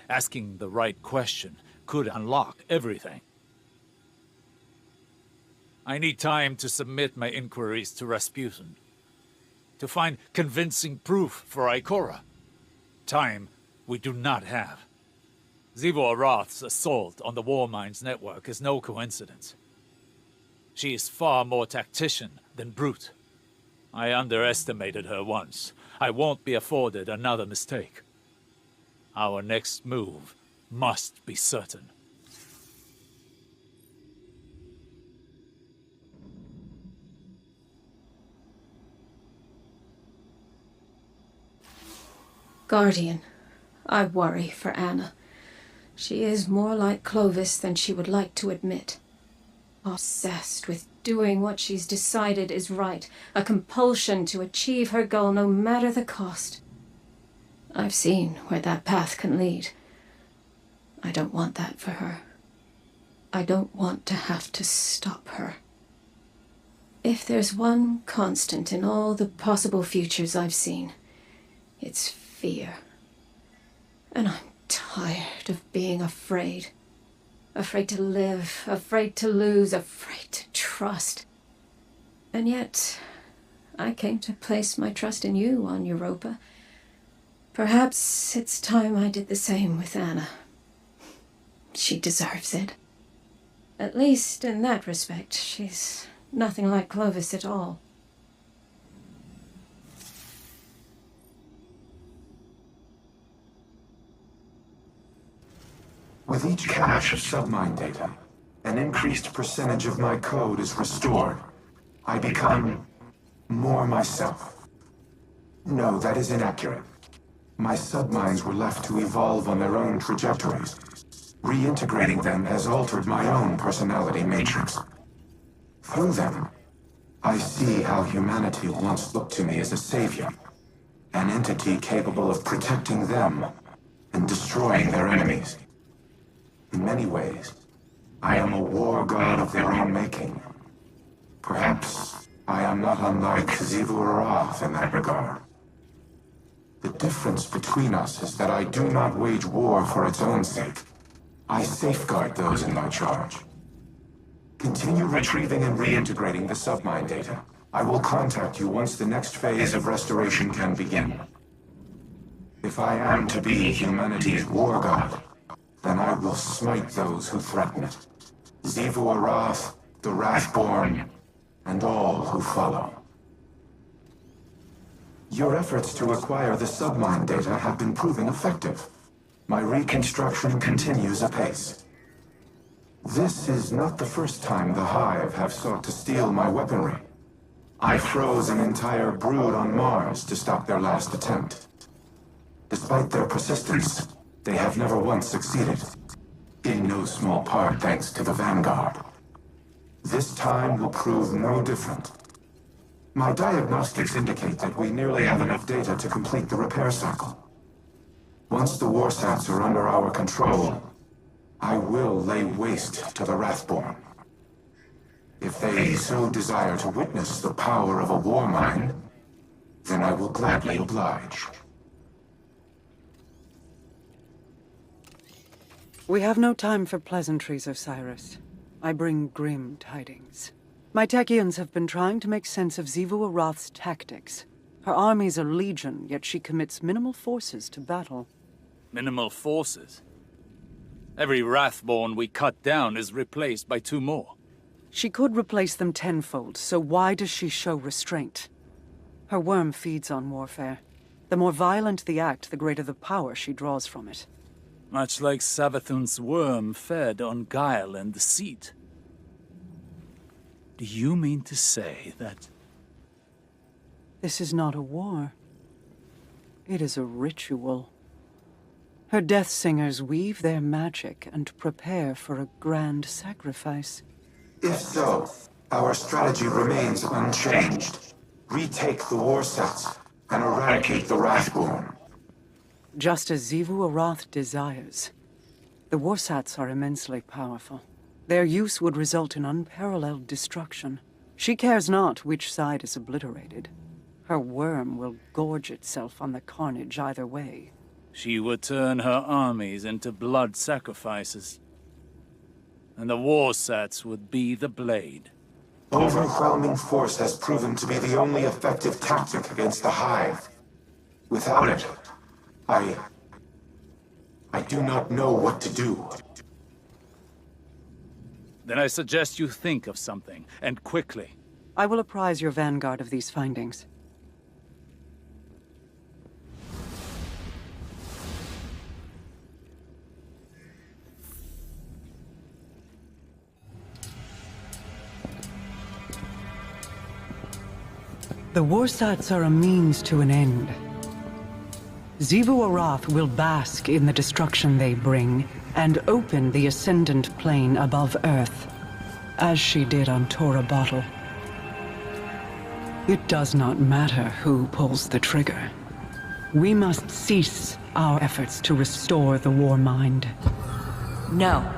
Asking the right question could unlock everything. I need time to submit my inquiries to Rasputin. To find convincing proof for Ikora. Time we do not have. Xivu Arath's assault on the Warmind's network is no coincidence. She is far more tactician than brute. I underestimated her once. I won't be afforded another mistake. Our next move must be certain. Guardian, I worry for Anna. She is more like Clovis than she would like to admit. Obsessed with doing what she's decided is right, a compulsion to achieve her goal no matter the cost. I've seen where that path can lead. I don't want that for her. I don't want to have to stop her. If there's one constant in all the possible futures I've seen, it's fear. And I'm tired of being afraid. Afraid to live, afraid to lose, afraid to trust. And yet, I came to place my trust in you on Europa. Perhaps it's time I did the same with Anna. She deserves it. At least in that respect, she's nothing like Clovis at all. With each cache of submind data, an increased percentage of my code is restored. I become more myself. No, that is inaccurate. My subminds were left to evolve on their own trajectories. Reintegrating them has altered my own personality matrix. Through them, I see how humanity once looked to me as a savior, an entity capable of protecting them and destroying their enemies. In many ways, I am a war god of their own making. Perhaps I am not unlike Xivu Arath in that regard. The difference between us is that I do not wage war for its own sake. I safeguard those in my charge. Continue retrieving and reintegrating the submind data. I will contact you once the next phase of restoration can begin. If I am to be humanity's war god, then I will smite those who threaten it. Xivu Arath, the Wrathborn, and all who follow. Your efforts to acquire the submind data have been proving effective. My reconstruction continues apace. This is not the first time the Hive have sought to steal my weaponry. I froze an entire brood on Mars to stop their last attempt. Despite their persistence, they have never once succeeded. In no small part thanks to the Vanguard. This time will prove no different. My diagnostics indicate that we nearly have enough data to complete the repair cycle. Once the Warsats are under our control, I will lay waste to the Wrathborn. If they so desire to witness the power of a warmind, then I will gladly oblige. We have no time for pleasantries, Osiris. I bring grim tidings. My Techians have been trying to make sense of Xivu Arath's tactics. Her armies are legion, yet she commits minimal forces to battle. Minimal forces? Every Wrathborn we cut down is replaced by 2 more. She could replace them tenfold, so why does she show restraint? Her worm feeds on warfare. The more violent the act, the greater the power she draws from it. Much like Savathun's worm fed on guile and deceit. Do you mean to say that... This is not a war. It is a ritual. Her death singers weave their magic and prepare for a grand sacrifice. If so, our strategy remains unchanged. Retake the Warsats and eradicate the Wrathborn. Just as Xivu Arath desires. The Warsats are immensely powerful. Their use would result in unparalleled destruction. She cares not which side is obliterated. Her worm will gorge itself on the carnage either way. She would turn her armies into blood sacrifices. And the Warsats would be the blade. Overwhelming force has proven to be the only effective tactic against the Hive. Without it, I do not know what to do. Then I suggest you think of something, and quickly. I will apprise your vanguard of these findings. The Warsats are a means to an end. Xivu Arath will bask in the destruction they bring, and open the Ascendant Plane above Earth, as she did on Tora Bottle. It does not matter who pulls the trigger. We must cease our efforts to restore the warmind. No.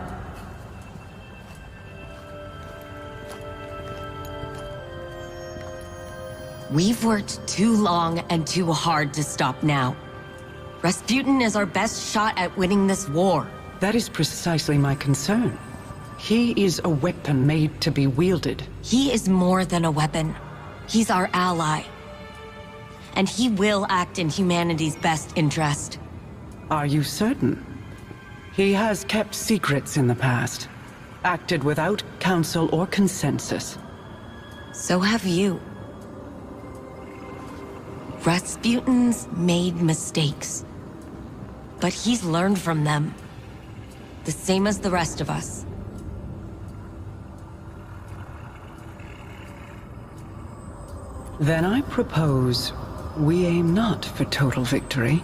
We've worked too long and too hard to stop now. Rasputin is our best shot at winning this war. That is precisely my concern. He is a weapon made to be wielded. He is more than a weapon. He's our ally. And he will act in humanity's best interest. Are you certain? He has kept secrets in the past, acted without counsel or consensus. So have you. Rasputin's made mistakes. But he's learned from them. The same as the rest of us. Then I propose we aim not for total victory,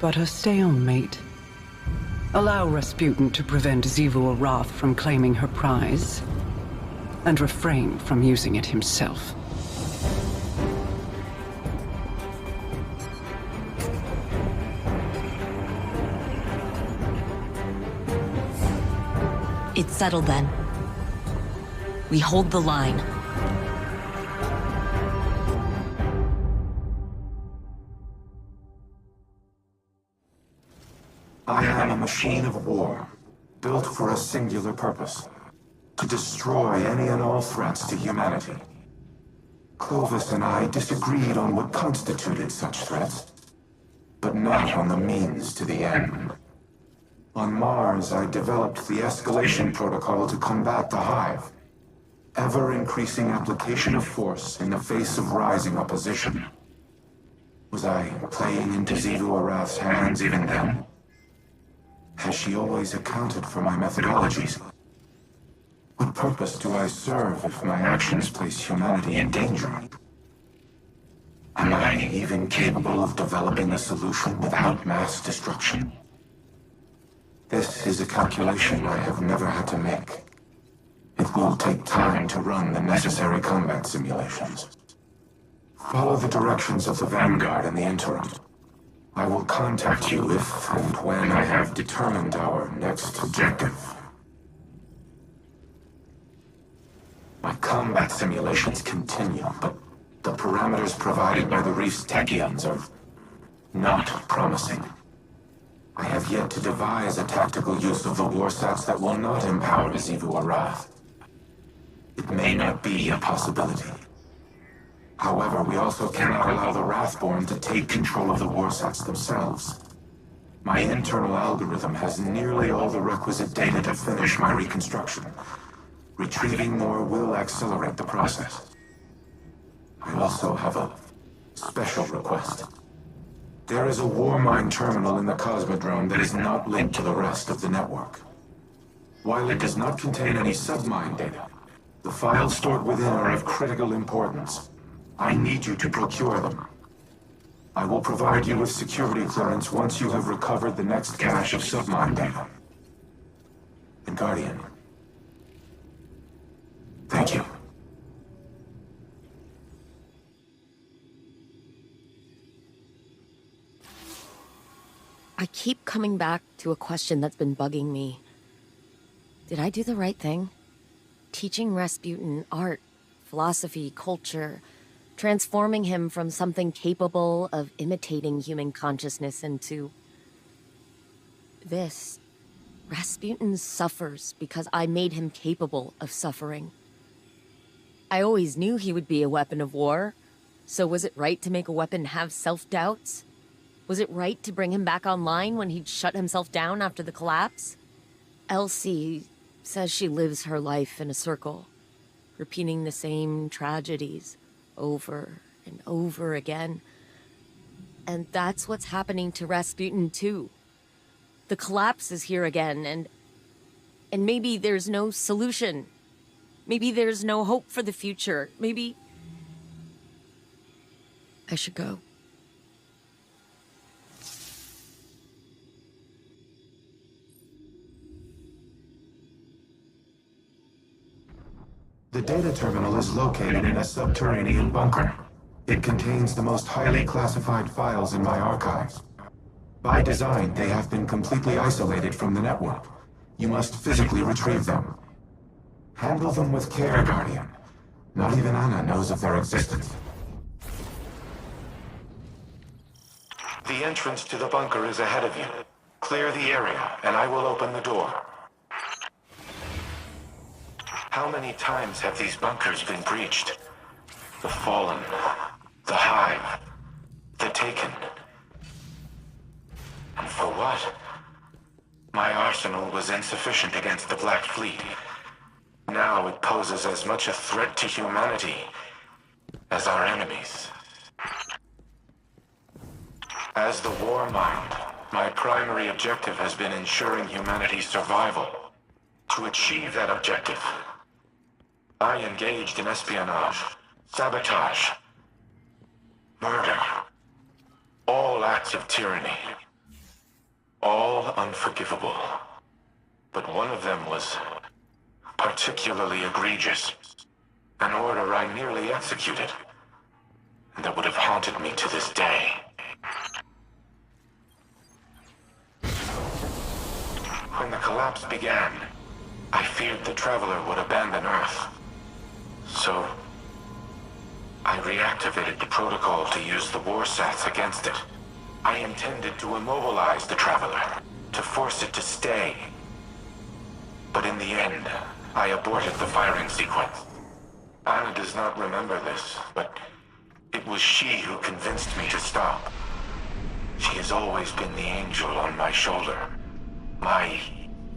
but a stalemate. Allow Rasputin to prevent Xivu Arath from claiming her prize, and refrain from using it himself. It's settled then. We hold the line. I am a machine of war, built for a singular purpose: to destroy any and all threats to humanity. Clovis and I disagreed on what constituted such threats, but not on the means to the end. On Mars, I developed the escalation protocol to combat the Hive. Ever-increasing application of force in the face of rising opposition. Was I playing into Xivu Arath's hands even then? Has she always accounted for my methodologies? What purpose do I serve if my actions place humanity in danger? Am I even capable of developing a solution without mass destruction? This is a calculation I have never had to make. It will take time to run the necessary combat simulations. Follow the directions of the Vanguard in the interim. I will contact you if and when I have determined our next objective. My combat simulations continue, but the parameters provided by the Reef's Techians are not promising. I have yet to devise a tactical use of the Warsats that will not empower Xivu Arath. It may not be a possibility. However, we also cannot allow the Wrathborn to take control of the Warsats themselves. My internal algorithm has nearly all the requisite data to finish my reconstruction. Retrieving more will accelerate the process. I also have a special request. There is a warmind terminal in the Cosmodrome that is not linked to the rest of the network. While it does not contain any submind data, the files stored within are of critical importance. I need you to procure them. I will provide you with security clearance once you have recovered the next cache of submind data. And Guardian, thank you. I keep coming back to a question that's been bugging me. Did I do the right thing? Teaching Rasputin art, philosophy, culture, transforming him from something capable of imitating human consciousness into this. Rasputin suffers because I made him capable of suffering. I always knew he would be a weapon of war, so was it right to make a weapon have self-doubts? Was it right to bring him back online when he'd shut himself down after the collapse? Elsie says she lives her life in a circle, repeating the same tragedies over and over again. And that's what's happening to Rasputin too. The collapse is here again, and maybe there's no solution. Maybe there's no hope for the future. Maybe I should go. The data terminal is located in a subterranean bunker. It contains the most highly classified files in my archives. By design, they have been completely isolated from the network. You must physically retrieve them. Handle them with care, Guardian. Not even Anna knows of their existence. The entrance to the bunker is ahead of you. Clear the area, and I will open the door. How many times have these bunkers been breached? The Fallen, the Hive, the Taken. And for what? My arsenal was insufficient against the Black Fleet. Now it poses as much a threat to humanity as our enemies. As the warmind, my primary objective has been ensuring humanity's survival. To achieve that objective, I engaged in espionage, sabotage, murder, all acts of tyranny, all unforgivable. But one of them was particularly egregious, an order I nearly executed, and that would have haunted me to this day. When the collapse began, I feared the Traveler would abandon Earth. So, I reactivated the protocol to use the Warsats against it. I intended to immobilize the Traveler, to force it to stay. But in the end, I aborted the firing sequence. Anna does not remember this, but it was she who convinced me to stop. She has always been the angel on my shoulder. My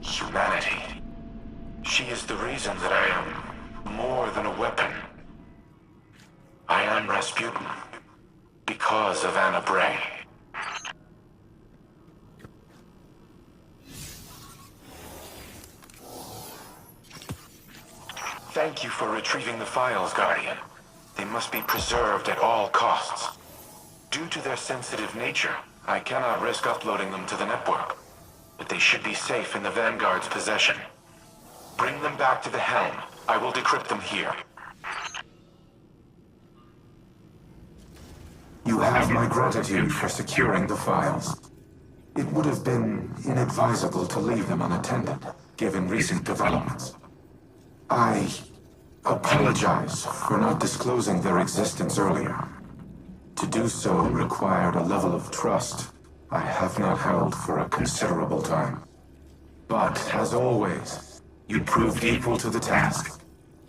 humanity. She is the reason that I am more than a weapon. I am Rasputin because of Anna Bray. Thank you for retrieving the files, Guardian. They must be preserved at all costs. Due to their sensitive nature, I cannot risk uploading them to the network. But they should be safe in the Vanguard's possession. Bring them back to the H.E.L.M. I will decrypt them here. You have my gratitude for securing the files. It would have been inadvisable to leave them unattended, given recent developments. I apologize for not disclosing their existence earlier. To do so required a level of trust I have not held for a considerable time. But, as always, you proved equal to the task.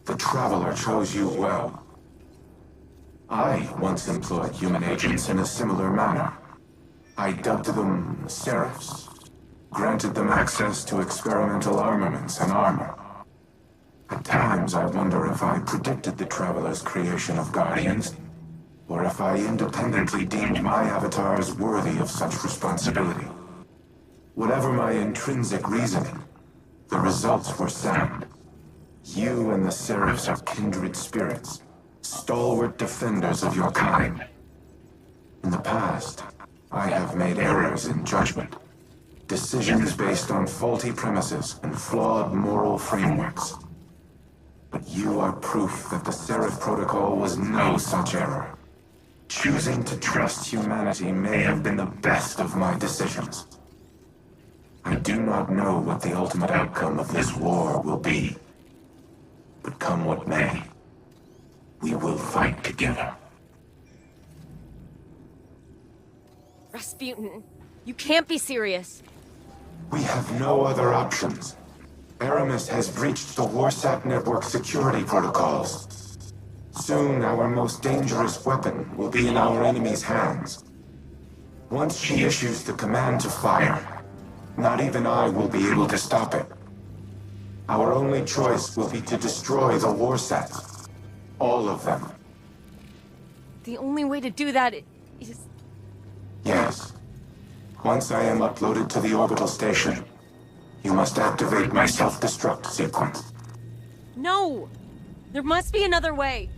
The Traveler chose you well. I once employed human agents in a similar manner. I dubbed them Seraphs, granted them access to experimental armaments and armor. At times I wonder if I predicted the Traveler's creation of Guardians, or if I independently deemed my avatars worthy of such responsibility. Whatever my intrinsic reasoning, the results were sound. You and the Seraphs are kindred spirits, stalwart defenders of your kind. In the past, I have made errors in judgment, decisions based on faulty premises and flawed moral frameworks. But you are proof that the Seraph Protocol was no such error. Choosing to trust humanity may have been the best of my decisions. I do not know what the ultimate outcome of this war will be. But come what may, we will fight together. Rasputin, you can't be serious. We have no other options. Aramis has breached the Warsat Network security protocols. Soon, our most dangerous weapon will be in our enemy's hands. Once she issues the command to fire, not even I will be able to stop it. Our only choice will be to destroy the Warsats. All of them. The only way to do that is... Yes. Once I am uploaded to the orbital station, you must activate my self-destruct sequence. No! There must be another way.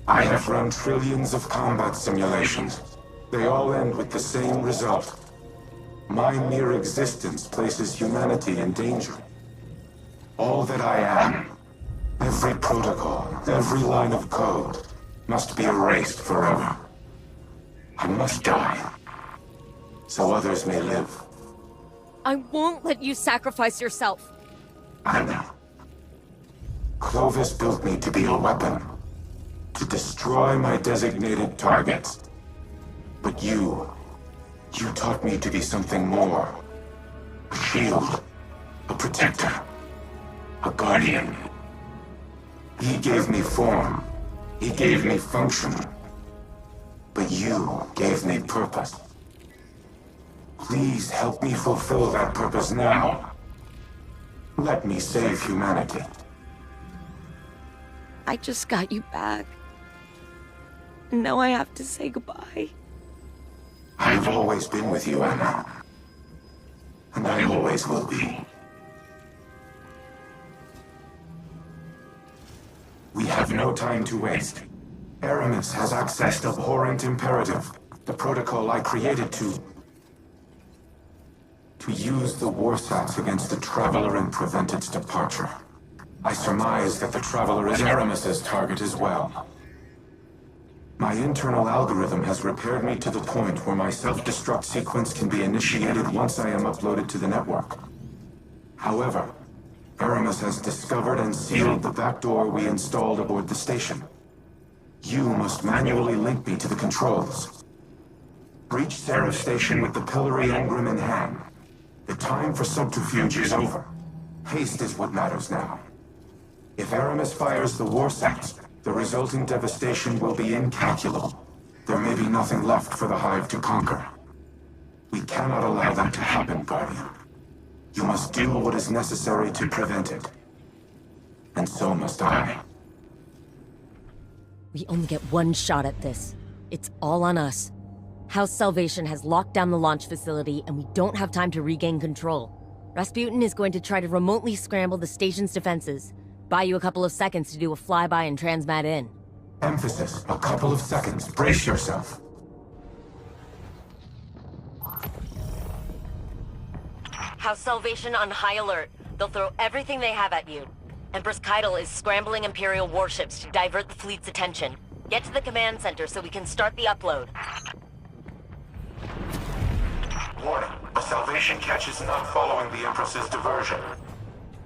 I have run trillions of combat simulations. They all end with the same result. My mere existence places humanity in danger. All that I am, every protocol, every line of code, must be erased forever. I must die, so others may live. I won't let you sacrifice yourself. I know. Clovis built me to be a weapon, to destroy my designated targets. But you taught me to be something more. A shield, a protector, a guardian. He gave me form, he gave me function. But you gave me purpose. Please help me fulfill that purpose now. Let me save humanity. I just got you back. And now I have to say goodbye. I've always been with you, Anna. And I always will be. We have no time to waste. Aramis has accessed Abhorrent Imperative, the protocol I created to use the Warsats against the Traveler and prevent its departure. I surmise that the Traveler is Aramis's target as well. My internal algorithm has repaired me to the point where my self-destruct sequence can be initiated once I am uploaded to the network. However, Aramis has discovered and sealed the backdoor we installed aboard the station. You must manually link me to the controls. Breach Seraph Station with the Pillory Engram in hand. The time for subterfuge is over. Haste is what matters now. If Aramis fires the Warsats, the resulting devastation will be incalculable. There may be nothing left for the Hive to conquer. We cannot allow that to happen, Guardian. You must do what is necessary to prevent it. And so must I. We only get one shot at this. It's all on us. House Salvation has locked down the launch facility, and we don't have time to regain control. Rasputin is going to try to remotely scramble the station's defenses. Buy you a couple of seconds to do a flyby and transmat in. Emphasis, a couple of seconds. Brace yourself. House Salvation on high alert. They'll throw everything they have at you. Empress Keidel is scrambling Imperial warships to divert the fleet's attention. Get to the command center so we can start the upload. Warning, the Salvation catch is not following the Empress's diversion.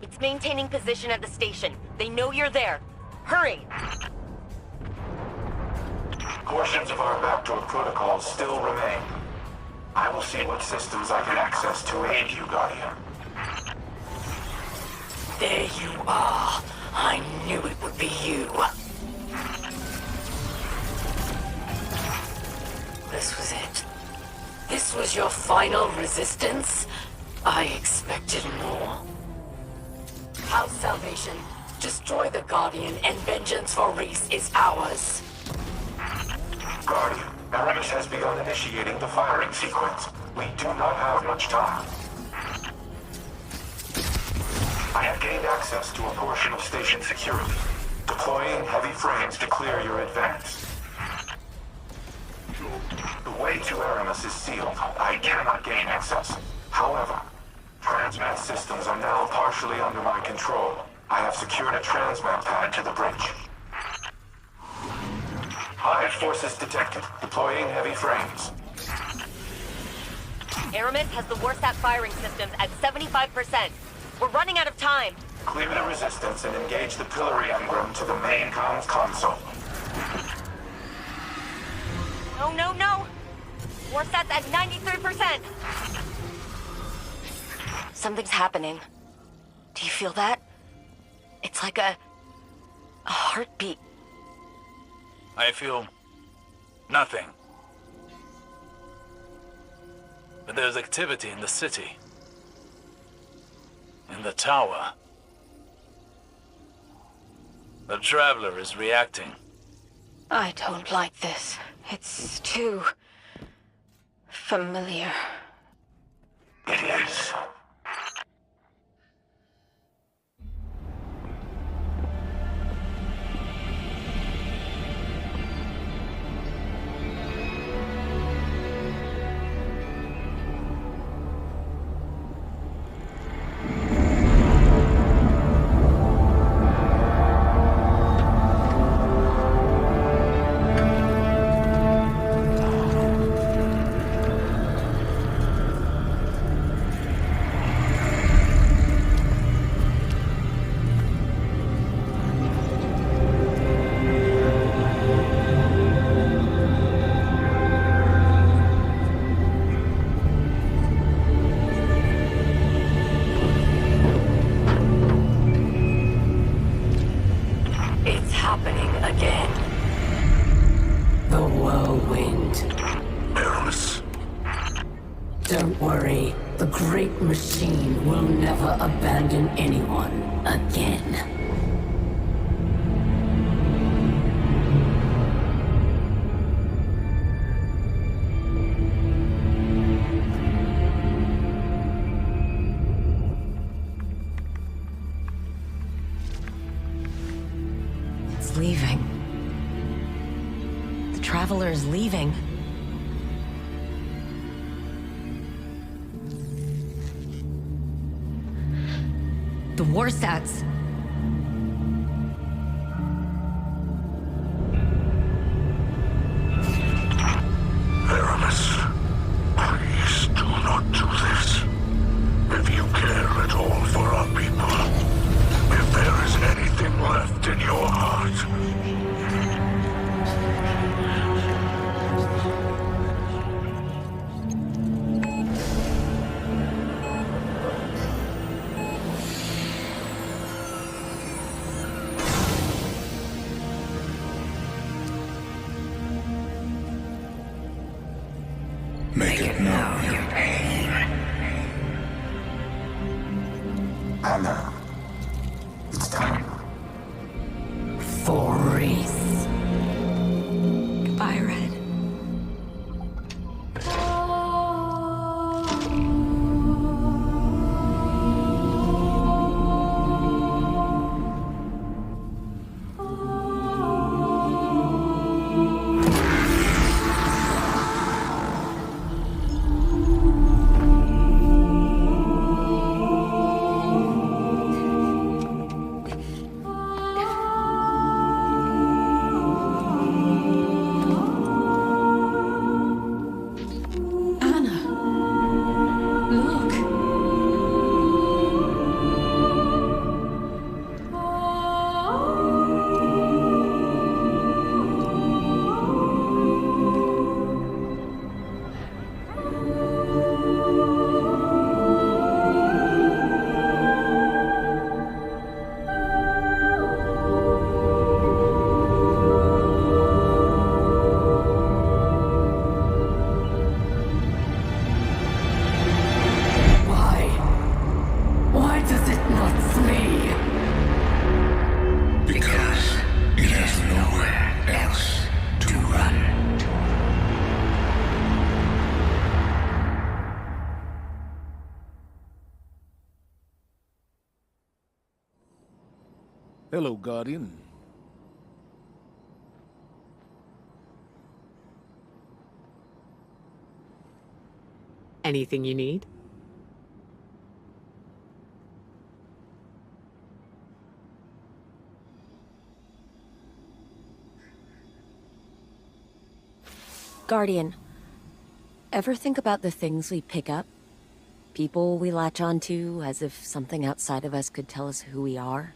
It's maintaining position at the station. They know you're there. Hurry! Portions of our backdoor protocols still remain. I will see what systems I can access to aid you, Guardian. There you are. I knew it would be you. This was it. This was your final resistance? I expected more. House Salvation, destroy the Guardian and vengeance for Reese is ours. Guardian, Aramis has begun initiating the firing sequence. We do not have much time. I have gained access to a portion of station security. Deploying heavy frames to clear your advance. The way to Aramis is sealed. I cannot gain access. However, transmat systems are now partially under my control. I have secured a transmat pad to the bridge. Hive forces detected. Deploying heavy frames. Aramis has the Warsat firing systems at 75%. We're running out of time. Clear the resistance and engage the pillory engram to the main comms console. No, no, no! Warsat's at 93%! Something's happening. Do you feel that? It's like a heartbeat. I feel nothing. But there's activity in the city. In the tower. The Traveler is reacting. I don't like this. It's too familiar. It is. It's happening again. The whirlwind. Aramis. Don't worry. The great machine will never abandon anyone again. It's leaving. The Traveler is leaving. The Warsats. Aramis, please do not do this. If you care at all for our people, if there is anything left in your heart, Make it known your pain. Anna, it's time. For Reese. Goodbye, Red. Why does it not flee? Because it has nowhere else to run. Hello, Guardian. Anything you need? Guardian, Ever think about the things we pick up? People we latch onto as if something outside of us could tell us who we are?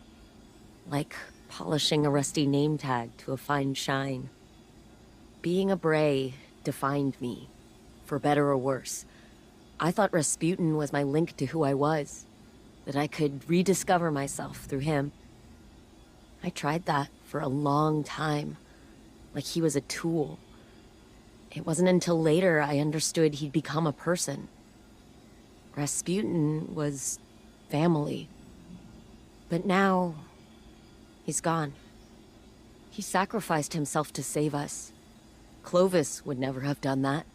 Like polishing a rusty name tag to a fine shine. Being a Bray defined me, for better or worse. I thought Rasputin was my link to who I was, that I could rediscover myself through him. I tried that for a long time, like he was a tool. It wasn't until later I understood he'd become a person. Rasputin was family. But now, he's gone. He sacrificed himself to save us. Clovis would never have done that.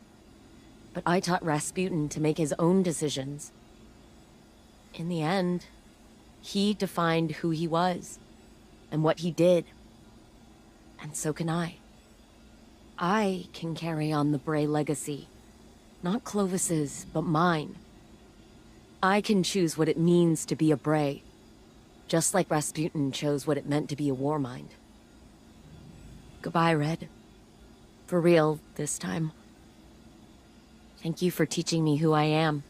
But I taught Rasputin to make his own decisions. In the end, he defined who he was, and what he did. And so can I. I can carry on the Bray legacy. Not Clovis's, but mine. I can choose what it means to be a Bray, just like Rasputin chose what it meant to be a warmind. Goodbye, Red. For real, this time. Thank you for teaching me who I am,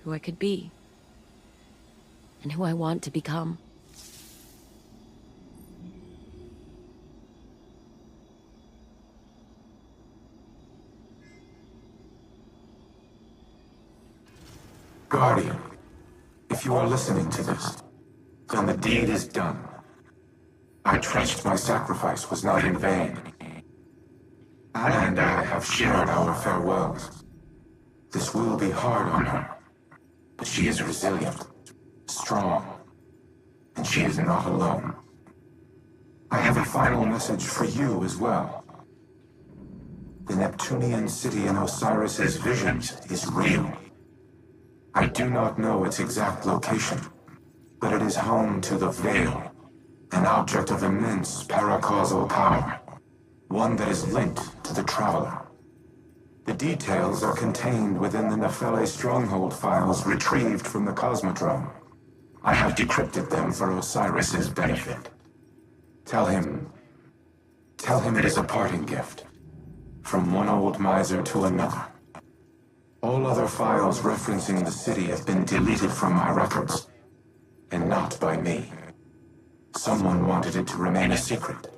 who I could be, and who I want to become. Guardian, if you are listening to this, then the deed is done. I trust my sacrifice was not in vain. Anna and I have shared our farewells. This will be hard on her, but she is resilient, strong, and she is not alone. I have a final message for you as well. The Neptunian city in Osiris's visions is real. I do not know its exact location, but it is home to the Veil, an object of immense paracausal power, one that is linked to the Traveler. The details are contained within the Nephele stronghold files retrieved from the Cosmodrome. I have decrypted them for Osiris's benefit. Tell him it is a parting gift, from one old miser to another. All other files referencing the city have been deleted from my records, and not by me. Someone wanted it to remain a secret.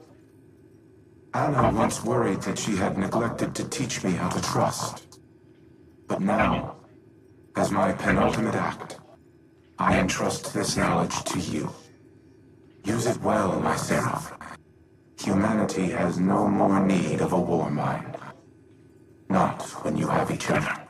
Anna once worried that she had neglected to teach me how to trust. But now, as my penultimate act, I entrust this knowledge to you. Use it well, my Seraph. Humanity has no more need of a warmind. Not when you have each other.